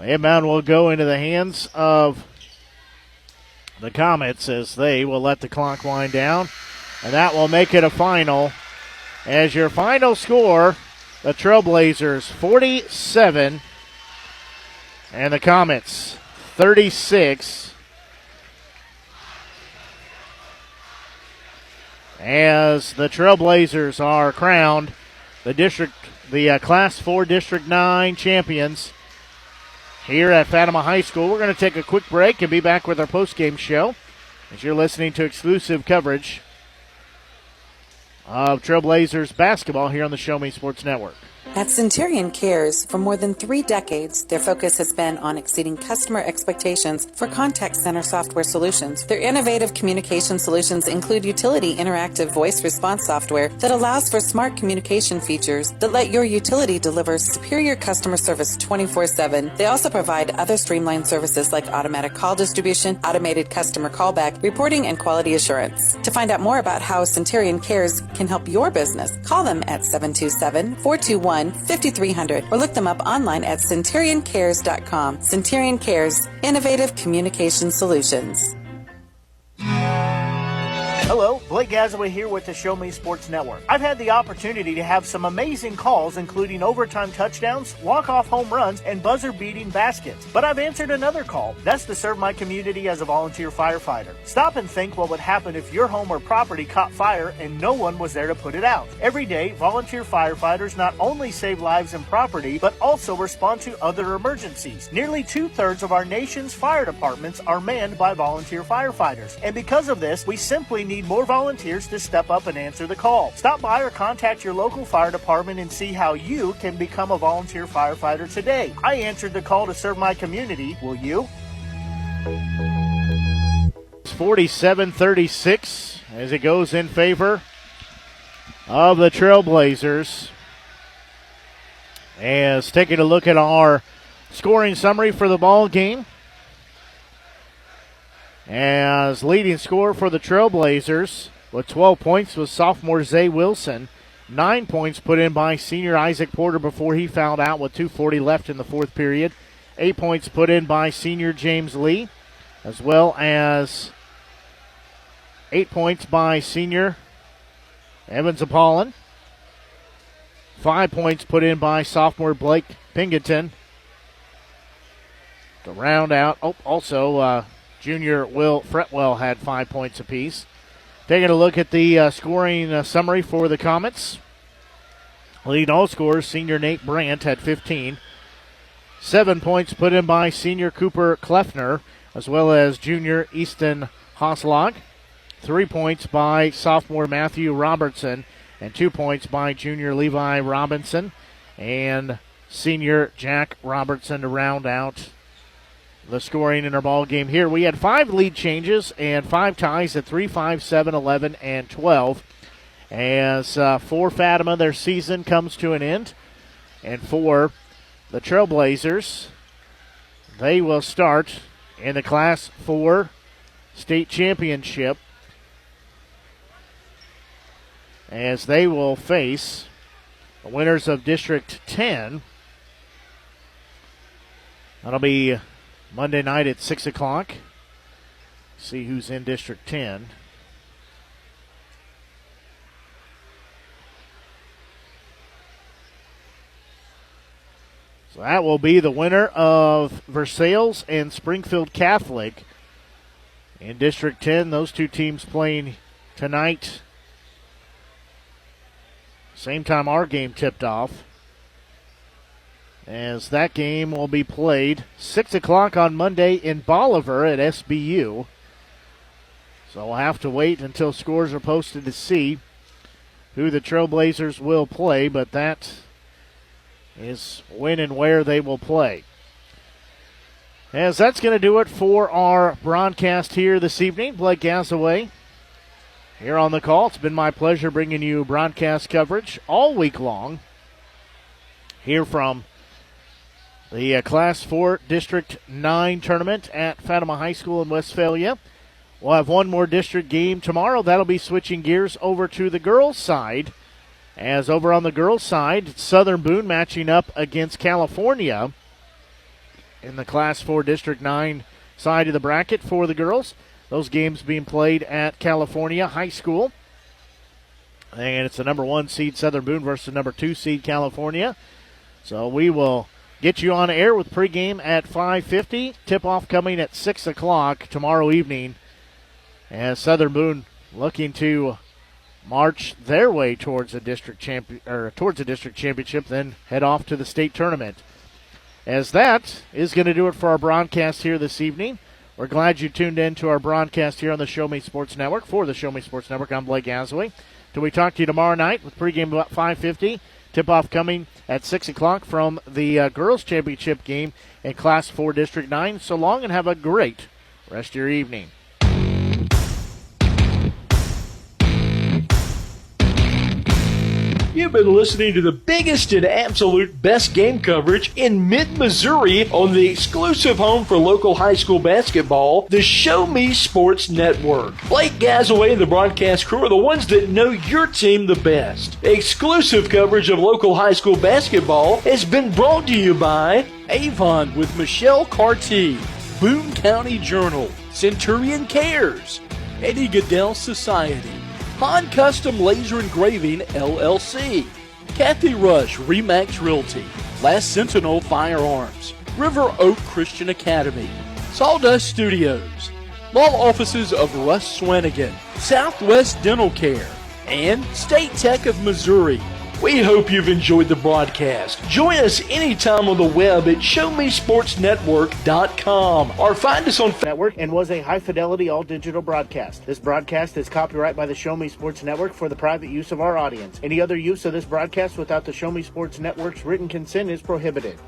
Inbound will go into the hands of the Comets as they will let the clock wind down. And that will make it a final. As your final score, the Trailblazers 47 and the Comets 36. As the Trailblazers are crowned the Class 4 District 9 champions here at Fatima High School. We're going to take a quick break and be back with our postgame show as you're listening to exclusive coverage of Trailblazers basketball here on the Show Me Sports Network. At Centurion Cares, for more than 3 decades, their focus has been on exceeding customer expectations for contact center software solutions. Their innovative communication solutions include utility interactive voice response software that allows for smart communication features that let your utility deliver superior customer service 24/7. They also provide other streamlined services like automatic call distribution, automated customer callback, reporting, and quality assurance. To find out more about how Centurion Cares can help your business, call them at 727-421-5300 or look them up online at centurioncares.com. Centurion Cares, innovative communication solutions. Hello, Blake Gazaway here with the Show Me Sports Network. I've had the opportunity to have some amazing calls, including overtime touchdowns, walk-off home runs, and buzzer-beating baskets. But I've answered another call. That's to serve my community as a volunteer firefighter. Stop and think what would happen if your home or property caught fire and no one was there to put it out. Every day, volunteer firefighters not only save lives and property, but also respond to other emergencies. Nearly 2/3 of our nation's fire departments are manned by volunteer firefighters. And because of this, we simply need more volunteers to step up and answer the call. Stop by or contact your local fire department and see how you can become a volunteer firefighter today. I answered the call to serve my community. Will you? It's 47-36 as it goes in favor of the Trailblazers. As taking a look at our scoring summary for the ball game. As leading scorer for the Trailblazers with 12 points was sophomore Zay Wilson. 9 points put in by senior Isaac Porter before he fouled out with 2:40 left in the fourth period. 8 points put in by senior James Lee, as well as 8 points by senior Evans Apollon. 5 points put in by sophomore Blake Pingerton. To round out, junior Will Fretwell had 5 points apiece. Taking a look at the scoring summary for the Comets. Leading all scorers, senior Nate Brandt had 15. 7 points put in by senior Cooper Kleffner, as well as junior Easton Hoslog. 3 points by sophomore Matthew Robertson, and 2 points by junior Levi Robinson and senior Jack Robertson to round out the scoring in our ball game here. We had 5 lead changes and 5 ties at 3, 5, 7, 11, and 12. As for Fatima, their season comes to an end. And for the Trailblazers, they will start in the Class 4 state championship as they will face the winners of District 10. That'll be Monday night at 6 o'clock. See who's in District 10. So that will be the winner of Versailles and Springfield Catholic in District 10. Those two teams playing tonight. Same time our game tipped off. As that game will be played 6 o'clock on Monday in Bolivar at SBU. So we'll have to wait until scores are posted to see who the Trailblazers will play, but that is when and where they will play. As that's going to do it for our broadcast here this evening. Blake Gazaway here on the call. It's been my pleasure bringing you broadcast coverage all week long here from the Class 4 District 9 tournament at Fatima High School in Westphalia. We'll have one more district game tomorrow. That'll be switching gears over to the girls' side. As over on the girls' side, Southern Boone matching up against California in the Class 4 District 9 side of the bracket for the girls. Those games being played at California High School. And it's the number 1 seed Southern Boone versus number 2 seed California. So we will get you on air with pregame at 5:50. Tip-off coming at 6 o'clock tomorrow evening as Southern Boone looking to march their way towards a district championship, then head off to the state tournament. As that is going to do it for our broadcast here this evening. We're glad you tuned in to our broadcast here on the Show Me Sports Network. For the Show Me Sports Network, I'm Blake Gazaway. Till we talk to you tomorrow night with pregame about 5:50. Tip-off coming at 6 o'clock from the Girls Championship game in Class 4 District 9. So long and have a great rest of your evening. You've been listening to the biggest and absolute best game coverage in mid-Missouri on the exclusive home for local high school basketball, the Show Me Sports Network. Blake Gazaway and the broadcast crew are the ones that know your team the best. Exclusive coverage of local high school basketball has been brought to you by Avon with Michelle Carty, Boone County Journal, Centurion Cares, Eddie Goodell Society, Han Custom Laser Engraving, LLC, Kathy Rush, Remax Realty, Last Sentinel Firearms, River Oak Christian Academy, Sawdust Studios, Law Offices of Russ Swanigan, Southwest Dental Care, and State Tech of Missouri. We hope you've enjoyed the broadcast. Join us anytime on the web at ShowMeSportsNetwork.com or find us on Network and was a high-fidelity all-digital broadcast. This broadcast is copyright by the Show Me Sports Network for the private use of our audience. Any other use of this broadcast without the Show Me Sports Network's written consent is prohibited.